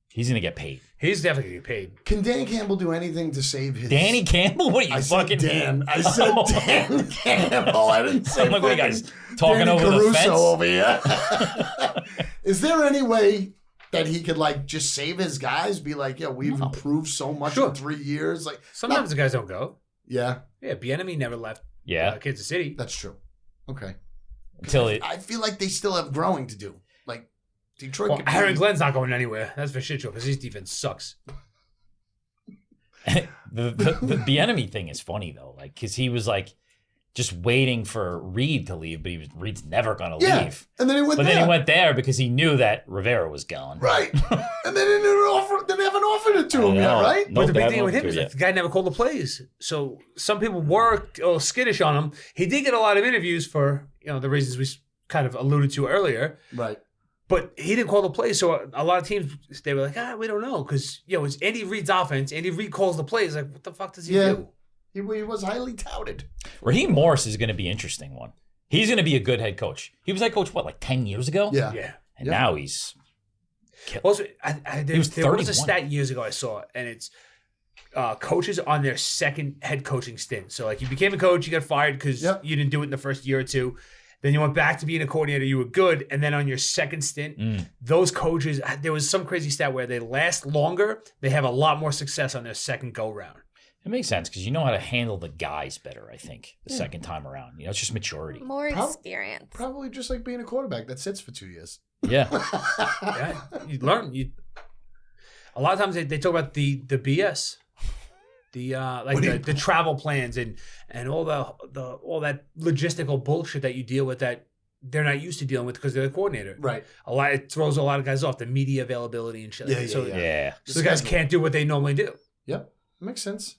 he's gonna get paid. He's definitely going to get paid. Can Dan Campbell do anything to save his? Danny Campbell? What are you I said fucking Dan. I said Dan Campbell. I didn't say I'm like, what are you guys fucking talking Danny over the Caruso fence? over here. Is there any way that he could like just save his guys? Be like, yeah, we've No. improved so much Sure. in 3 years. Like, Sometimes the guys don't go. yeah, Yeah, Bieniemy never left Yeah, Kansas City. that's true. Okay, until it. I feel like they still have growing to do. Like Detroit. Well, could be- Aaron Glenn's not going anywhere. That's for shit show because his defense sucks. the Bieniemy thing is funny though, like because he was like just waiting for Reed to leave, but Reed's never gonna Yeah, leave. and then he went But there. then he went there because he knew that Rivera was gone. right, and they didn't offer. They haven't offered it to him yet, know. right? No, But the they big thing haven't with him offered is it like the guy never called the plays. So some people were a little skittish on him. He did get a lot of interviews for the reasons we kind of alluded to earlier. Right. But he didn't call the plays, so a lot of teams they were like, we don't know, because it's Andy Reid's offense. Andy Reid calls the plays. Like, what the fuck does he Yeah. do? He was highly touted. Raheem Morris is going to be an interesting one. He's going to be a good head coach. He was head coach, what, like 10 years ago? Yeah. Yeah. And Yeah. now he's Also, there was was a 31. stat years ago I saw, and it's coaches on their second head coaching stint. So, like, you became a coach, you got fired because Yep. you didn't do it in the first year or two. Then you went back to being a coordinator, you were good. And then on your second stint, those coaches, there was some crazy stat where they last longer, they have a lot more success on their second go-round. it makes sense because you know how to handle the guys better, I think, the second time around. It's just maturity. More Prob- experience. Probably just like being a quarterback that sits for 2 years. Yeah. Yeah, you learn. A lot of times they talk about the BS, the travel plans and all the all that logistical bullshit that you deal with that they're not used to dealing with because they're the coordinator. Right. It throws a lot of guys off, the media availability and shit. Like that. So, Yeah. so the guys can't do what they normally do. Yep. Makes sense.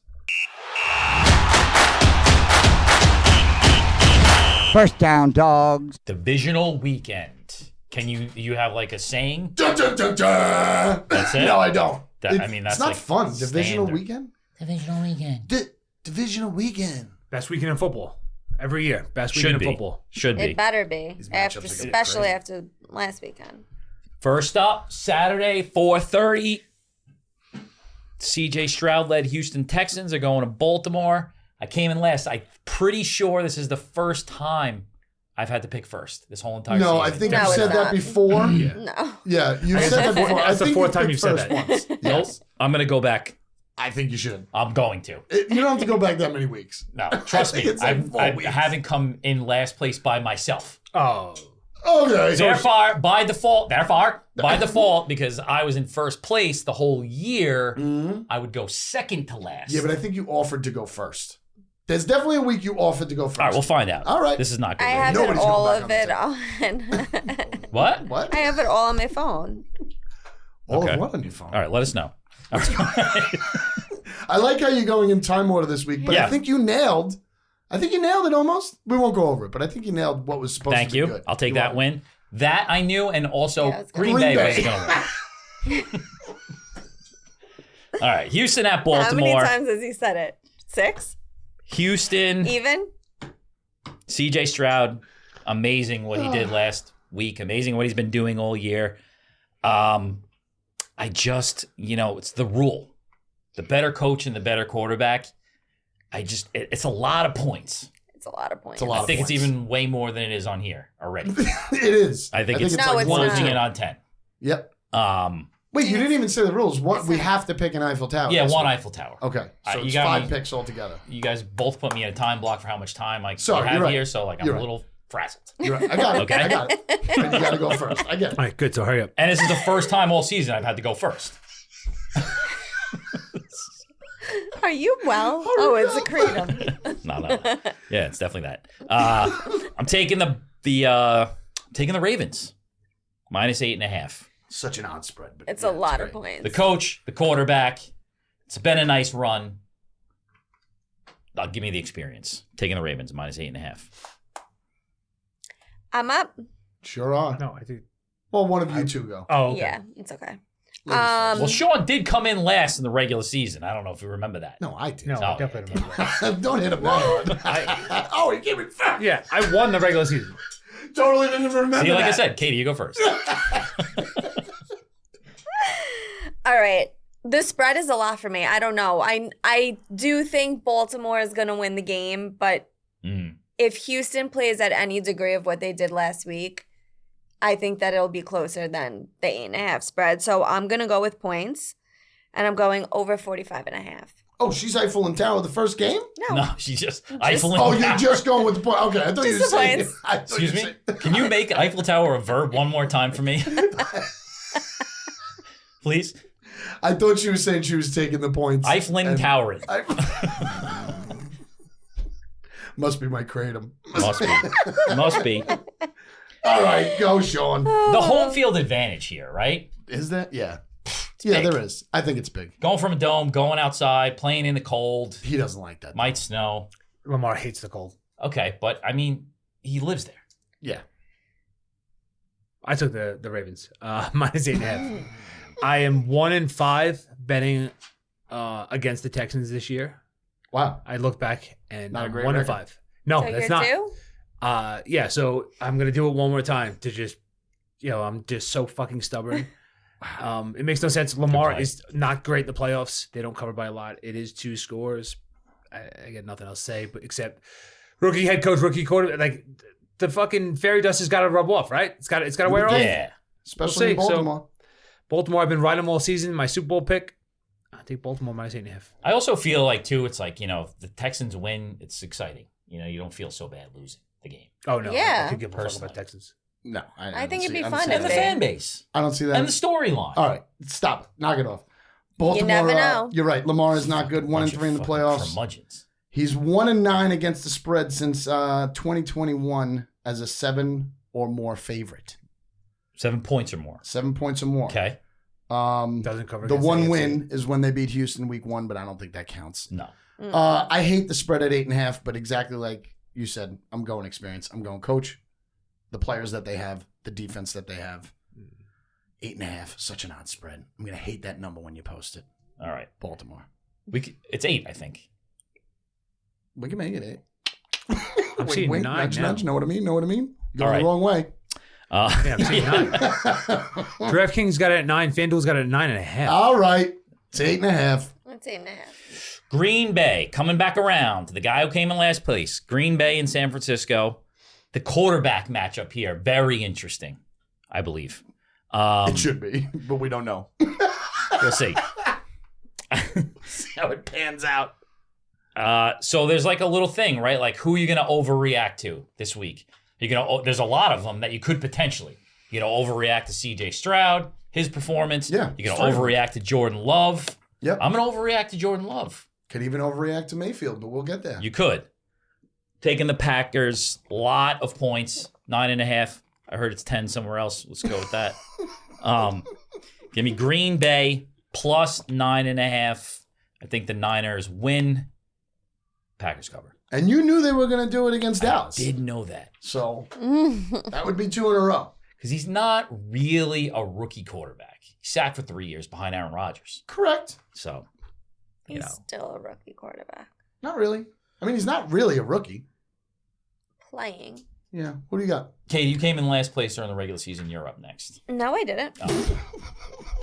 First down, dogs. Divisional weekend. Can you have like a saying? Dun, dun, dun, dun. That's it? No, I don't. That's it's not like fun. Divisional standard. weekend? Divisional weekend. Divisional weekend. Best weekend in football. Every year. Best Should weekend be. in football. Should be. It better be, These after, matchups are gonna be especially crazy. after last weekend. First up, Saturday, 4:30. CJ Stroud led Houston Texans are going to Baltimore. I came in last. I'm pretty sure this is the first time I've had to pick first this whole entire season. No, I think No, I've it's said that not. before. No. Yeah, you I said guess that before. that's the I think fourth you time picked you've said first that. once. Nope. Yes. I'm going to go back. I think you should. I'm going to. You don't have to go back that many weeks. No, trust I think me. it's like 4 I weeks. haven't come in last place by myself. Oh. Okay. Therefore, by default, because I was in first place the whole year, I would go second to last. Yeah, but I think you offered to go first. There's definitely a week you offered to go first. All right, we'll find out. All right. This is not good. I have Nobody's it going all back of on it on. What? What? I have it all on my phone. All Okay. of what on your phone? All right, let us know. All right. I like how you're going in time order this week, but Yeah. I think you nailed it almost. We won't go over it, but I think you nailed what was supposed Thank to be you. good. I'll take You that are. win. That I knew, and also Yeah, it's good. Green Green Bay was Bay. going to win. All right, Houston at How many Baltimore. times has he said it? 6? Houston, Even? CJ Stroud, amazing what he did last week. Amazing what he's been doing all year. I just, it's the rule. The better coach and the better quarterback. It's a lot of points. It's a lot of points. It's a lot I of think it's points. even way more than it is on here already. It is. I think it's No, like it's one or closing two. in on 10. Yep. Um, Wait, you didn't even say the rules. What we have to pick an Eiffel Tower. yeah, this one week. Eiffel Tower. Okay, so you it's got 5 me. picks altogether. You guys both put me in a time block for how much time I Sorry, have you're right. here, so I'm You're a right. little frazzled. You're right. I got it. Okay. I got it. But you got to go first. I get it. All right, good. So hurry up. And this is the first time all season I've had to go first. Are you well? Oh, it's a kratom. No. Yeah, it's definitely that. I'm taking the Ravens -8.5. Such an odd spread. But It's yeah, a lot of great. points. The coach, the quarterback. It's been a nice run. Give me the experience. Taking the Ravens -8.5. I'm up. Sure are. No, I think. Well, one of you two go. Oh, okay. Yeah, it's okay. Ladies first. Well, Sean did come in last in the regular season. I don't know if you remember that. No, I did. No, I Oh, definitely don't remember that. Don't hit him that hard. Oh, he gave it fat. Yeah, I won the regular season. Totally didn't remember See, like that. I said, Katie, you go first. All right. The spread is a lot for me. I don't know. I do think Baltimore is going to win the game, but if Houston plays at any degree of what they did last week, I think that it'll be closer than the 8.5 spread. So I'm going to go with points, and I'm going over 45.5. Oh, she's Eiffel and Tower the first game? No, she's just Eiffel Oh, and you're Tower. just going with the point. Okay, I thought you were Just the saying. points. I thought you Excuse were me? saying- Can you make Eiffel Tower a verb one more time for me? Please? I thought she was saying she was taking the points. Eiffel and And- Towering. Must be my kratom. Must be. All right, go, Sean. The home field advantage here, right? Is that? Yeah. Yeah, big. there is. I think it's big. Going from a dome, going outside, playing in the cold, He doesn't like that. might snow. Lamar hates the cold. Okay, but I mean, he lives there. Yeah. I took the Ravens -8.5. I am 1-5 betting against the Texans this year. Wow. I look back and Not a I'm great 1-5. record. No, So that's you're not. 2? Yeah, so I'm gonna do it one more time to just, I'm just so fucking stubborn. It makes no sense. Lamar play. is not great in the playoffs. They don't cover by a lot. It is 2 scores. I got nothing else to say, but except rookie head coach, rookie quarterback. Like the fucking fairy dust has got to rub off, right? It's got to wear off. Yeah. Especially in We'll see. So- Baltimore. Baltimore, I've been riding them all season. My Super Bowl pick, I take Baltimore -8.5. I also feel like, too, it's like, if the Texans win, it's exciting. You don't feel so bad losing the game. Oh no, Yeah. I could give a fuck Personally. about Texans. No. I don't think it'd see- be I don't fun see if And the that. they- fan base. I don't see that. And the storyline. All right. Stop it. Knock it off. Baltimore, never know. You're right. Lamar is not good. 1-3 Bunch of in the fucking playoffs. curmudgeons. He's 1-9 against the spread since 2021 as a 7 or more favorite. 7 points or more. 7 points or more. Okay. Doesn't cover The against one AFC. win is when they beat Houston week 1, but I don't think that counts. No. I hate the spread at 8.5, but exactly like you said, I'm going experience. I'm going coach. The players that they have, the defense that they have. 8.5, such an odd spread. I'm gonna hate that number when you post it. All right. Baltimore. It's 8, I think. We can make it 8. I'm seeing 9 nudge, now. nudge. Know what I mean? Know what I mean? Going All right. the wrong way. Yeah, I'm seeing 9. DraftKings got it at 9. FanDuel's got it at 9.5. All right. It's 8.5. That's 8.5. Green Bay coming back around to the guy who came in last place. Green Bay and San Francisco. The quarterback matchup here, very interesting, I believe. It should be, but we don't know. We'll see. See how it pans out. So there's like a little thing, right? Like who are you going to overreact to this week? There's a lot of them that you could potentially. You're going to overreact to C.J. Stroud, his performance. Yeah, You're going to overreact to Jordan Love. Yep. I'm going to overreact to Jordan Love. Could even overreact to Mayfield, but we'll get there. You could. Taking the Packers, lot of points, 9.5. I heard it's 10 somewhere else. Let's go with that. Give me Green Bay plus 9.5. I think the Niners win. Packers cover. And you knew they were going to do it against Dallas. Did know that. So that would be 2 in a row. Because he's not really a rookie quarterback. He sat for 3 years behind Aaron Rodgers. Correct. So, He's still a rookie quarterback. Not really. I mean, he's not really a rookie. Playing. Yeah. What do you got? Katie, you came in last place during the regular season. You're up next. No, I didn't. Oh.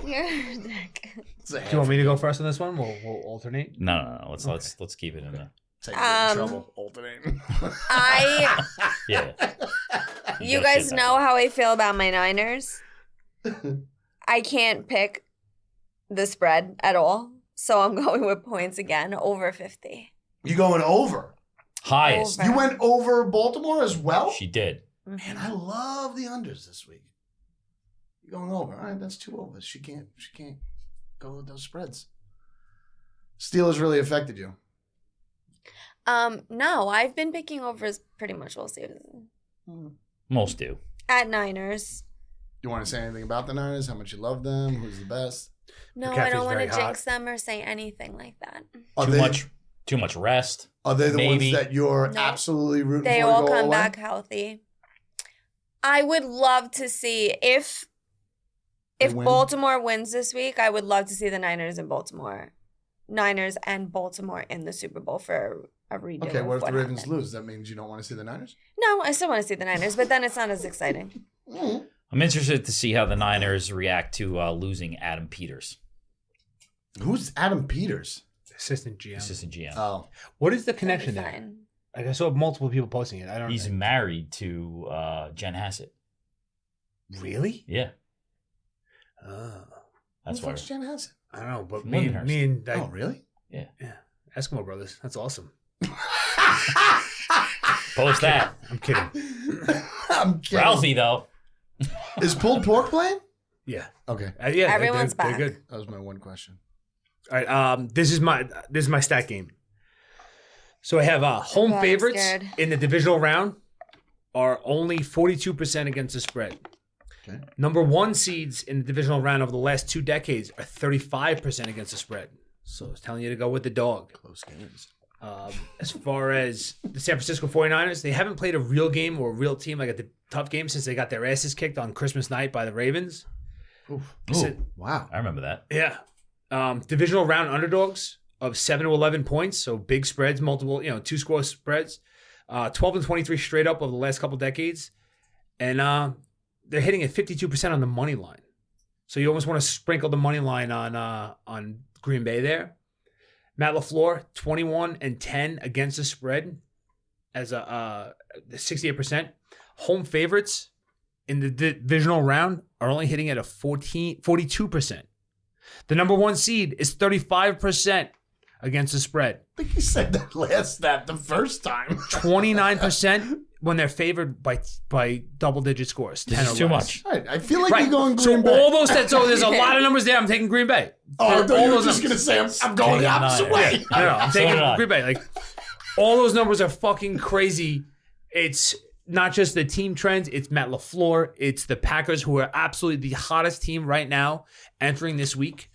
You're a dick. Do you want me to go first on this one? We'll alternate. No. Let's keep it in there. Take you in trouble. Alternating. Yeah. You guys know how I feel about my Niners. I can't pick the spread at all. So I'm going with points again, over 50. You going over? Highest. Over. You went over Baltimore as well? She did. Man, I love the unders this week. You're going over. All right, that's 2 overs. She can't go with those spreads. Steelers really affected you. No, I've been picking overs pretty much all season. Most do. At Niners. You want to say anything about the Niners? How much you love them? Who's the best? No, I McCaffrey's don't want very to hot. jinx them or say anything like that. Are Too much rest. Are they the Maybe. ones that you're No. absolutely rooting They for all to go come away? back healthy. I would love to see if win? Baltimore wins this week, I would love to see the Niners and Baltimore in the Super Bowl for a redo. Okay, what of if the Ravens happened. lose? That means you don't want to see the Niners? No, I still want to see the Niners, but then it's not as exciting. I'm interested to see how the Niners react to losing Adam Peters, Who's Adam Peters? Assistant GM. assistant GM. Oh, What is the That'd connection be there? fine. Like, I saw multiple people posting it. I don't He's know. married to Jen Hassett. Really? Yeah, Oh. that's who why. the fuck's Jen Hassett? I don't know, but From me Lindenhurst. and Oh, really? Yeah. Eskimo Brothers. That's awesome. Post that. I'm kidding. I'm kidding. Ralphie, though. Is pulled pork playing? Yeah. Okay, Yeah. Everyone's they're back. good. that was my one question. All right. This is my stat game. So I have home God, I'm favorites scared. in the divisional round are only 42% against the spread. Okay. Number 1 seeds in the divisional round over the last 2 decades are 35% against the spread. So it's telling you to go with the dog. Close games. As far as the San Francisco 49ers, they haven't played a real game or a real team like a tough game since they got their asses kicked on Christmas night by the Ravens. Oof. So- Wow. I remember that. Yeah. Divisional round underdogs of 7 to 11 points. So big spreads, multiple, 2-score spreads. 12 and 23 straight up over the last couple decades. And they're hitting at 52% on the money line. So you almost want to sprinkle the money line on Green Bay there. Matt LaFleur, 21 and 10 against the spread as a 68%. Home favorites in the divisional round are only hitting at a 42%. The number 1 seed is 35% against the spread. I think you said that the first time. 29% when they're favored by double-digit scores. This 10 is or too less. much. All right, I feel like Right. you're going So Green Bay. all those so there's a lot of numbers there. I'm taking Green Bay. Oh, I All thought you were those just going to numbers. say I'm going the opposite Niners. way. No, I'm So did taking I. Green Bay. Like all those numbers are fucking crazy. It's not just the team trends, it's Matt LaFleur. It's the Packers, who are absolutely the hottest team right now entering this week.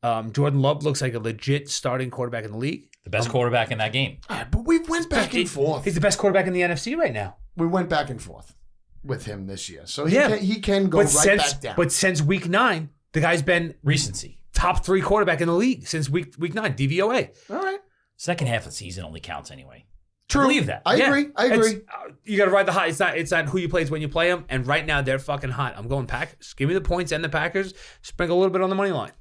Jordan Love looks like a legit starting quarterback in the league. The best quarterback in that game. All right, but we went back and forth. He's the best quarterback in the NFC right now. We went back and forth with him this year. So he can go back down. But since week 9, the guy's been Recency. top 3 quarterback in the league since week 9, DVOA. All right. Second half of the season only counts anyway. True. I believe that. I agree. You got to ride the hot. It's not who you play, it's when you play them. And right now, they're fucking hot. I'm going Packers. Give me the points and the Packers. Sprinkle a little bit on the money line.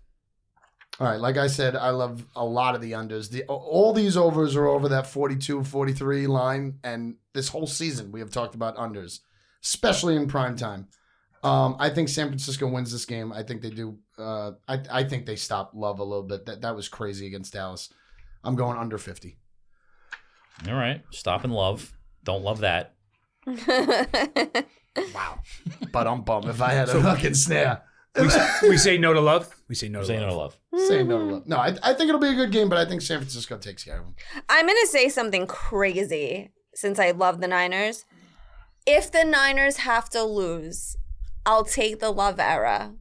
All right, like I said, I love a lot of the unders. All these overs are over that 42, 43 line, and this whole season we have talked about unders, especially in prime time. I think San Francisco wins this game. I think they do. I think they stop Love a little bit. That was crazy against Dallas. I'm going under 50. All right. Stopping Love. Don't love that. Wow. But I'm bummed if I had a fucking snare. We say no to Love. We say no to Say Love. no to Love. Say no to Love. No, I think it'll be a good game, but I think San Francisco takes care of them. I'm going to say something crazy since I love the Niners. If the Niners have to lose, I'll take the Love era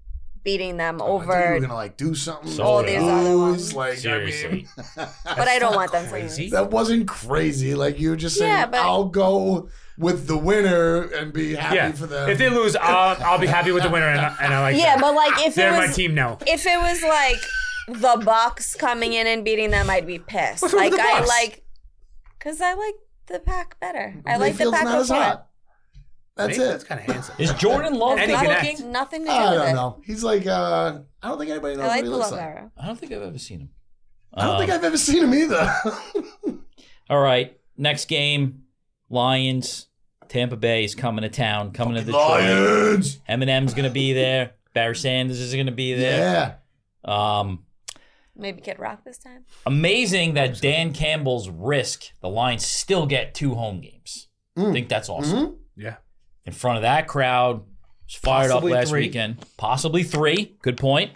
beating them I thought you over were going to do something. All these other ones. Seriously. but I don't want them to crazy. lose. That wasn't crazy. Like you were just saying, Yeah, but- I'll go with the winner and be happy for them. If they lose, I'll be happy with the winner, and I like Yeah, that. but like if They're it my was team now. if it was like the Bucks coming in and beating them, I'd be pissed. What's wrong Like with the I Bucks? like because I like the Pack better. I like the Mayfield's Pack not as before. hot. That's That's it. kind of handsome. Is Jordan Love And good he can looking? act. Nothing to do I with don't it. know. He's like, I don't think anybody knows I like what the he looks Love like. era. I don't think I've ever seen him. I don't think I've ever seen him either. All right. Next game. Lions. Tampa Bay is coming to town. Coming to Detroit. Lions. Eminem's going to be there. Barry Sanders is going to be there. Yeah. Maybe Kid Rock this time. Amazing that Dan Campbell's risk, the Lions still get 2 home games. I think that's awesome. Yeah. In front of that crowd, was fired Possibly up last 3. weekend. Possibly 3. Good point.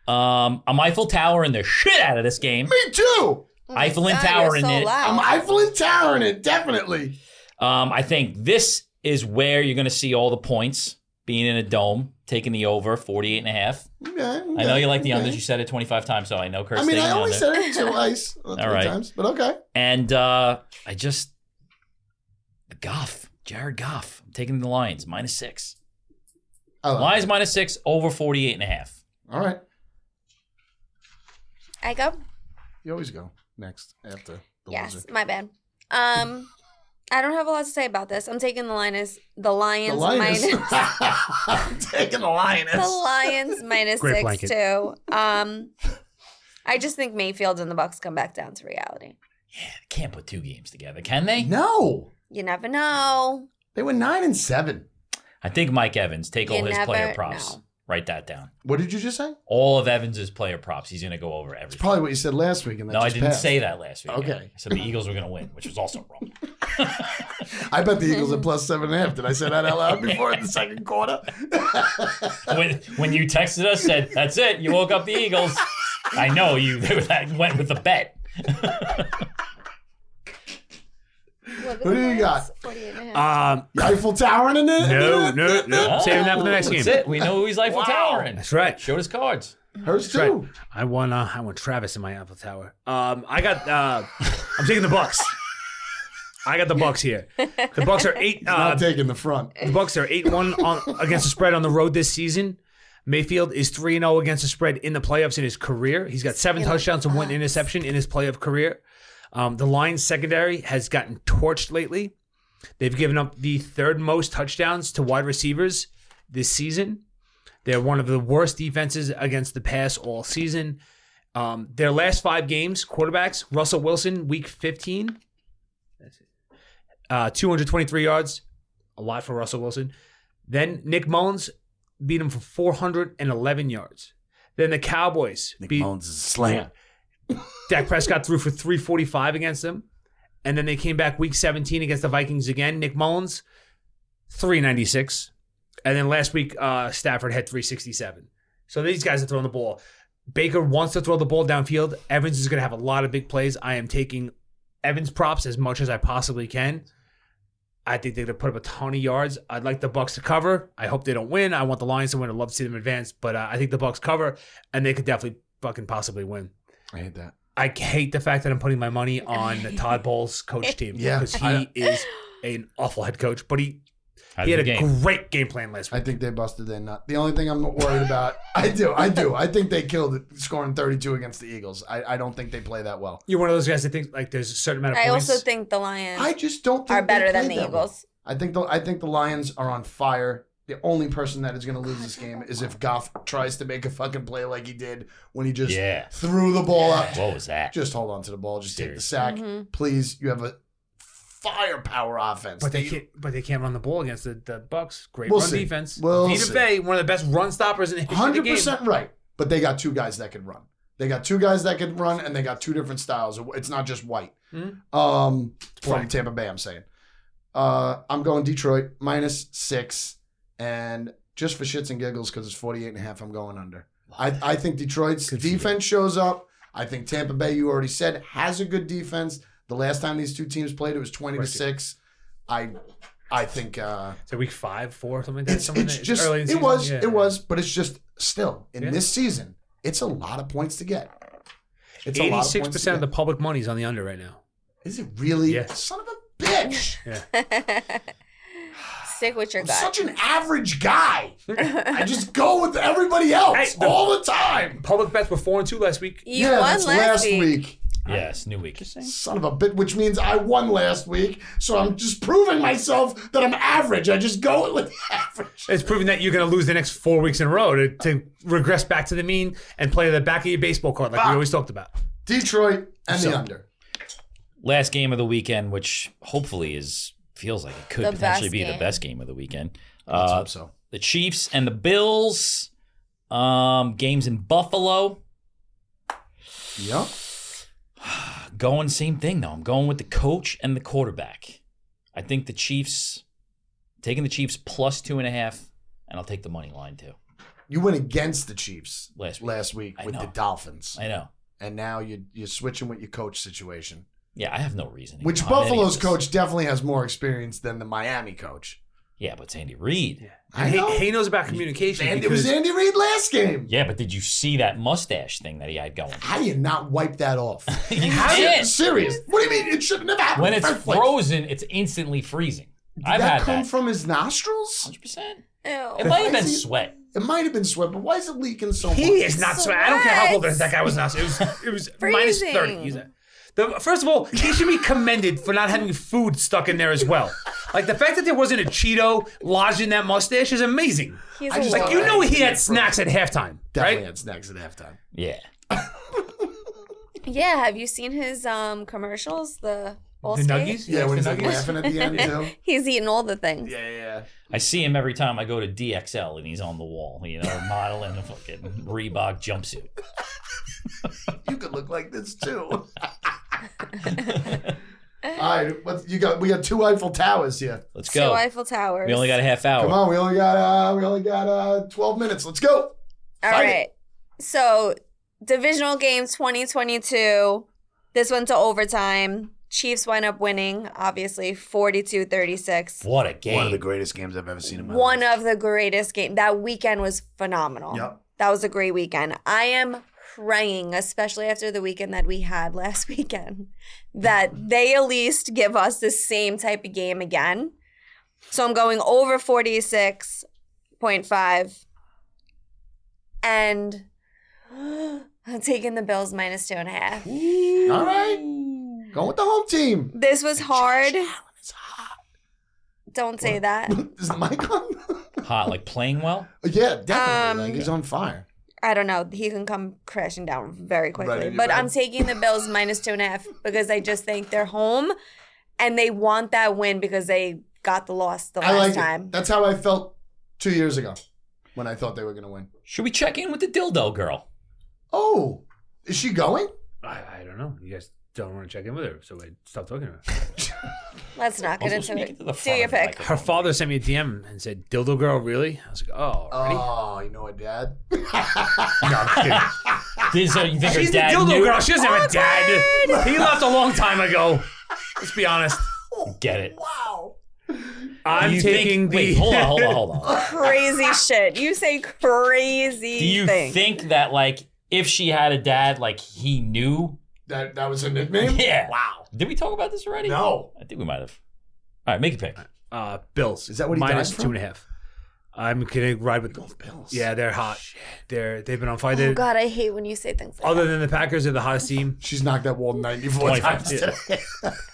I'm Eiffel Towering the shit out of this game. Me too. Eiffel and God, you're Towering so it. loud. I'm Eiffel and Towering it, definitely. I think this is where you're going to see all the points being in a dome, taking the over 48.5. Yeah, I know you like the unders. You said it 25 times, so I know Kurt's I mean, taking I the only under. said it twice, or 3 right. times, but okay. And Jared Goff. I'm taking the Lions, -6. I like Lions it. -6, over 48.5. All right. I go. You always go next after the Yes, loser. my bad. I don't have a lot to say about this. I'm taking the Lions. The Lions. The Lions. minus I'm taking the Lions. the Lions Great -6 blanket. too. I just think Mayfield and the Bucks come back down to reality. They can't put 2 games together, can they? No. You never know. They were 9-7. I think Mike Evans, take You all his never player props. know. Write that down. What did you just say? All of Evans's player props. He's going to go over everything. Probably what you said last week. And that No, I just didn't passed. say that last week. Okay. I said the Eagles were going to win, which was also wrong. I bet the Eagles at +7.5. Did I say that out loud before in the second quarter? when you texted us, said, that's it, you woke up the Eagles. I know you went with the bet. Who do you got? 48.5. Eiffel Towering in it? No. Saving that for the next game. That's it. We know who he's Eiffel Towering. That's right. Showed his cards. Hers That's too. right. I won Travis in my Eiffel Tower. I'm taking the Bucks. I got the Bucks here. The Bucks are 8. Not taking the front. The Bucks are 8-1 against the spread on the road this season. Mayfield is 3-0 against the spread in the playoffs in his career. He's got 7 touchdowns and 1 interception in his playoff career. The Lions secondary has gotten torched lately. They've given up the 3rd most touchdowns to wide receivers this season. They're one of the worst defenses against the pass all season. Their last 5 games, quarterbacks, Russell Wilson, week 15, 223 yards, a lot for Russell Wilson. Then Nick Mullins beat him for 411 yards. Then the Cowboys beat Mullins is a slam. Dak Prescott threw for 345 against them. And then they came back week 17 against the Vikings again. Nick Mullins, 396. And then last week, Stafford had 367. So these guys are throwing the ball. Baker wants to throw the ball downfield. Evans is going to have a lot of big plays. I am taking Evans props as much as I possibly can. I think they're going to put up a ton of yards. I'd like the Bucs to cover. I hope they don't win. I want the Lions to win. I'd love to see them advance. But I think the Bucs cover, and they could definitely fucking possibly win. I hate that. I hate the fact that I'm putting my money on Todd Bowles' coach team. Yeah. Because he is an awful head coach. But he had a great game plan last week. I think they busted their nut. The only thing I'm worried about, I do. I think they killed it scoring 32 against the Eagles. I don't think they play that well. You're one of those guys that think like there's a certain amount of points. I also think the Lions I just don't think are better they than play the that well. Eagles. I think the Lions are on fire. The only person that is going to lose this game is if Goff tries to make a fucking play like he did when he just threw the ball out. What was that? Just hold on to the ball. Just take the sack. Please, you have a firepower offense. But they can't run the ball against the Bucs. Great We'll run see. defense. We'll Vita see. Vea, one of the best run stoppers in the history of the game. 100% right. But they got two guys that can run. They got two guys that can run, and they got two different styles. It's not just white. From Tampa Bay, I'm saying. I'm going Detroit -6, and just for shits and giggles, because it's 48.5, I'm going under. I think Detroit's defense shows up. I think Tampa Bay, you already said, has a good defense. The last time these two teams played, it was 20-6. I think so week 5, 4, something like that. it's just early in the it season? was, but it's just still in this season, it's a lot of points to get. It's 86% of the public money's on the under right now. Is it really? Yeah. Son of a bitch. Stick with your I'm gut. such an average guy. I just go with everybody else all the time. Public bets were 4-2 last week. You won that's last week. Yes, new week. Son of a bit, which means I won last week. So I'm just proving myself that I'm average. I just go with the average. It's proving that you're going to lose the next 4 weeks in a row to regress back to the mean and play the back of your baseball card like we always talked about. Detroit and the under. Last game of the weekend, which hopefully feels like it could The potentially best be the game. best game of the weekend. Let's hope so. The Chiefs and the Bills. Games in Buffalo. Yep. Going same thing though. I'm going with the coach and the quarterback. I think the Chiefs, taking the Chiefs +2.5, and I'll take the money line too. You went against the Chiefs last week with know. the Dolphins. I know. And now you're switching with your coach situation. Yeah, I have no reason. Which behind any of Buffalo's this. coach definitely has more experience than the Miami coach. Yeah, but it's Andy Reid. Yeah. I know. He knows about communication. And it was Andy Reid last game. Yeah, but did you see that mustache thing that he had going? How do you not wipe that off? You How do can't. you, serious? What do you mean? It should never happen. When in it's the first place. frozen, it's instantly freezing. Did I've that had come that. from his nostrils? 100%. Ew. It might have been sweat. It might have been sweat, but why is it leaking so much? He is not sweat. I don't care how old Sweat. that guy was not. It was Freezing. -30. First of all, he should be commended for not having food stuck in there as well. Like the fact that there wasn't a Cheeto lodged in that mustache is amazing. He's I a just like, like- You know he had snacks at halftime, Definitely right? had snacks at halftime. Yeah. Yeah, have you seen his commercials? The The Nuggies? Yeah, when he's like Nuggies? laughing at the end too. He's eating all the things. Yeah. I see him every time I go to DXL and he's on the wall, modeling a fucking Reebok jumpsuit. You could look like this too. All right, we got 2 Eiffel Towers here. Let's Two go. Eiffel Towers. We only got a half hour. Come on, we only got 12 minutes. Let's go. All Fight right. So, divisional game 2022. This went to overtime. Chiefs wind up winning, obviously, 42-36. What a game. One of the greatest games I've ever seen in my One life. of the greatest games. That weekend was phenomenal. Yep. That was a great weekend. I am praying, especially after the weekend that we had last weekend, that they at least give us the same type of game again. So I'm going over 46.5. And I'm taking the Bills -2.5. All right. Go with the home team. This was hard. It's hot. Don't say that. Is the mic on? Hot, like playing well? Yeah, definitely. Like he's on fire. I don't know. He can come crashing down very Right quickly. in your But bed. I'm taking the Bills -2.5 because I just think they're home and they want that win because they got the loss the I last like time. it. That's how I felt 2 years ago when I thought they were going to win. Should we check in with the dildo girl? Oh, is she going? I don't know. You guys don't want to check in with her, so I stopped talking to her. Let's not get Also into speak it. to the Do front your of the pick. microphone. Her father sent me a DM and said, "Dildo girl, really?" I was like, "Oh, already?" Oh, you know what, Dad? No, I'm kidding. So you think She's her the dad dildo knew? girl. She doesn't have a dad. He left a long time ago. Let's be honest. Get it. Wow. I'm Do you taking think, wait, hold on. Crazy shit. You say crazy Do you think that, like, if she had a dad, like, he knew? That was a nickname? Yeah. Wow. Did we talk about this already? No. I think we might have. All right, make a pick. Bills. Is that what he minus died from? 2.5. I'm gonna ride with Those Bills. Yeah, they're hot. They've been on fire. Oh God, I hate when you say things like Other than the Packers, they're the hottest team. She's knocked that wall 94 times today.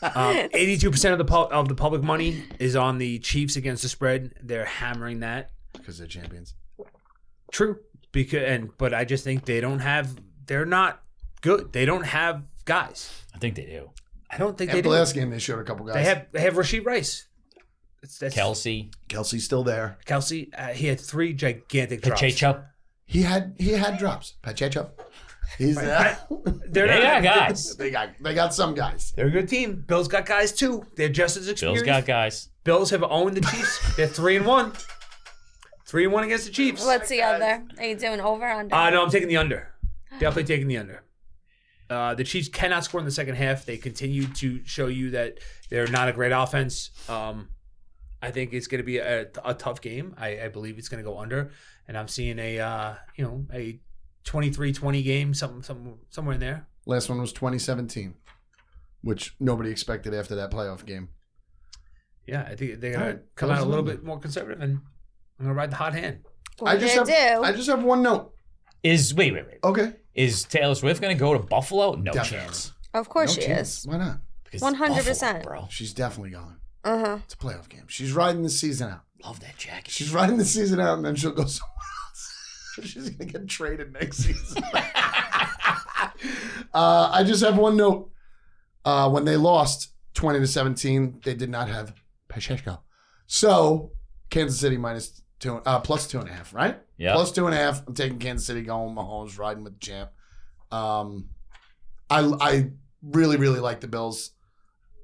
82% of the public money is on the Chiefs against the spread. They're hammering that. Because they're champions. True. But I just think they're not good. They don't have guys. I think they do. I don't think After they do. the last game, they showed a couple guys. They have Rasheed Rice. That's Kelsey, Kelsey's still there. Kelsey. He had 3 gigantic drops. Pacheco. He had drops. Pacheco. He's They got guys. They got some guys. They're a good team. Bills got guys too. They're just as Bill's experienced. got guys. Bills have owned the Chiefs. They're 3-1. 3-1 against the Chiefs. What's the other? Are you doing over or under? No, I'm taking the under. Definitely taking the under. The Chiefs cannot score in the second half. They continue to show you that they're not a great offense. I think it's going to be a tough game. I believe it's going to go under, and I'm seeing a 23-20 game, somewhere in there. Last one was 2017, which nobody expected after that playoff game. Yeah, I think they're going All to right, come close out a it little under. bit more conservative, and I'm going to ride the hot hand. What did I do? I just have one note. Wait. Okay. Is Taylor Swift going to go to Buffalo? No Definitely. chance. Of course No she chance. is. Why not? Because 100%. Buffalo, bro. She's definitely going. Uh-huh. It's a playoff game. She's riding the season out. Love that jacket. She's riding the season out, and then she'll go somewhere else. She's gonna get traded next season. I just have one note. When they lost 20-17, they did not have Pacheco. So Kansas City plus 2.5, right? Yeah. Plus 2.5. I'm taking Kansas City going. Mahomes riding with the champ. I really, really like the Bills.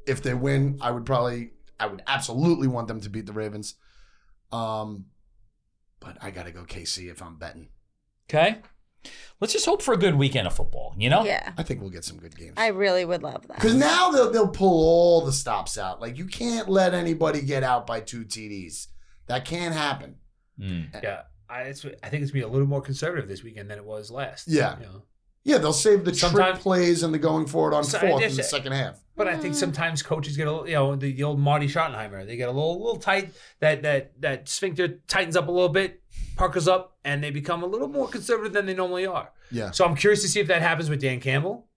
If they win, I would absolutely want them to beat the Ravens. But I gotta go KC if I'm betting. Okay. Let's just hope for a good weekend of football, you know? Yeah. I think we'll get some good games. I really would love that. Because now they'll pull all the stops out. Like, you can't let anybody get out by 2 TDs. That can't happen. Yeah, I think it's going to be a little more conservative this weekend than it was last. Yeah. You know? Yeah, they'll save the trick Sometimes- plays and the going forward on So- fourth in the second half. But I think sometimes coaches get a little, the old Marty Schottenheimer, they get a little tight. That sphincter tightens up a little bit, puckers up, and they become a little more conservative than they normally are. Yeah. So I'm curious to see if that happens with Dan Campbell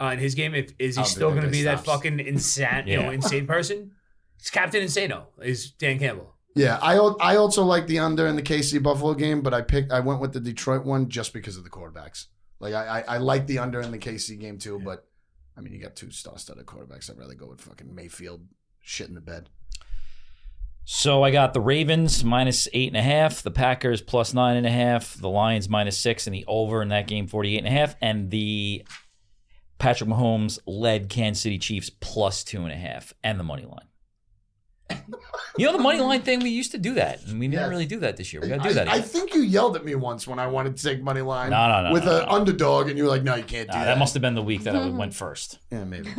in his game. Is he don't still think going to that be that stops. fucking insane, Yeah. insane person? It's Captain Insano is Dan Campbell. Yeah, I also like the under in the KC Buffalo game, but I went with the Detroit one just because of the quarterbacks. Like, I like the under in the KC game too, but I mean, you got 2 star-studded quarterbacks. I'd rather go with fucking Mayfield shit in the bed. So I got the Ravens minus 8.5, the Packers plus 9.5, the Lions minus 6, and the over in that game 48.5, and the Patrick Mahomes led Kansas City Chiefs plus 2.5, and the money line. You know the money line thing? We used to do that, and we didn't Yes. really do that this year. We got to do that I again. think you yelled at me once when I wanted to take money line No, with no, an underdog, and you were like, "No, you can't do that." That must have been the week that I went first, Yeah, maybe.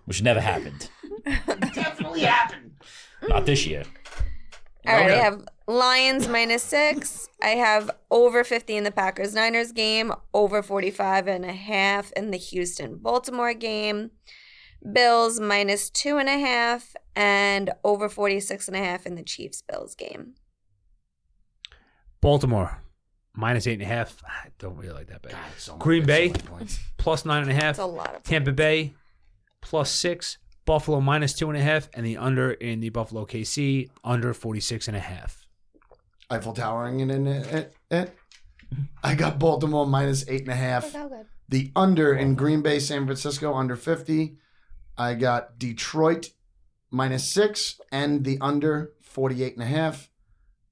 which never happened. Definitely happened. Not this year. All right, Okay. I have Lions minus 6. I have over 50 in the Packers-Niners game, over 45.5 in the Houston-Baltimore game. Bills minus 2.5 and over 46.5 in the Chiefs-Bills game. Baltimore minus 8.5. I don't really like that bet. God, so Green many Bay points. plus 9.5. That's a lot of Tampa Bay plus 6. Buffalo minus 2.5, and the under in the Buffalo KC under 46.5. Eiffel Towering in it. I got Baltimore minus 8.5. How good. The under in Green Bay, San Francisco under 50. I got Detroit minus 6 and the under 48.5.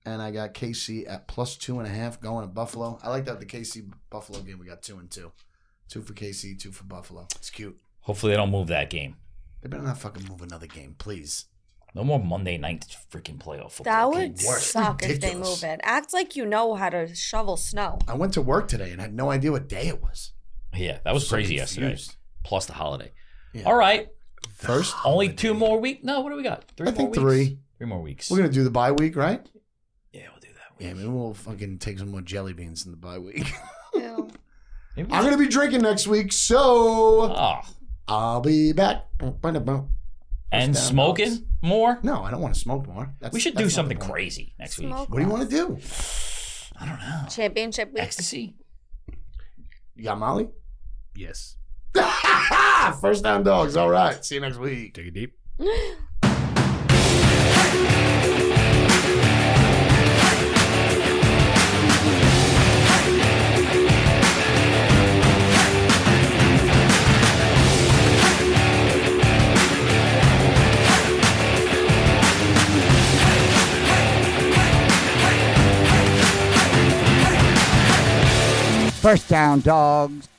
And I got KC at plus 2.5 going to Buffalo. I like that the KC Buffalo game. We got 2 and 2. 2 for KC, 2 for Buffalo. It's cute. Hopefully they don't move that game. They better not fucking move another game, please. No more Monday night freaking playoff football. That Okay, would worse. suck if they Ridiculous. move it. Act like you know how to shovel snow. I went to work today and had no idea what day it was. Yeah, that was So crazy confused. yesterday. Plus the holiday. Yeah. All right. First? Only 2 more weeks? No, what do we got? 3 I more think weeks? 3. 3 more weeks. We're going to do the bye week, right? Yeah, we'll do that. Yeah, maybe we'll fucking take some more jelly beans in the bye week. Ew. Maybe I'm going to be drinking next week, so Oh. I'll be back. And down, smoking dogs. more? No, I don't want to smoke more. We should do that's not something the point. crazy next week. Smoke What do you want to do? I don't know. Championship week. Ecstasy? You got Molly? Yes. First down dogs. All right. See you next week. Take it deep. First down, dogs.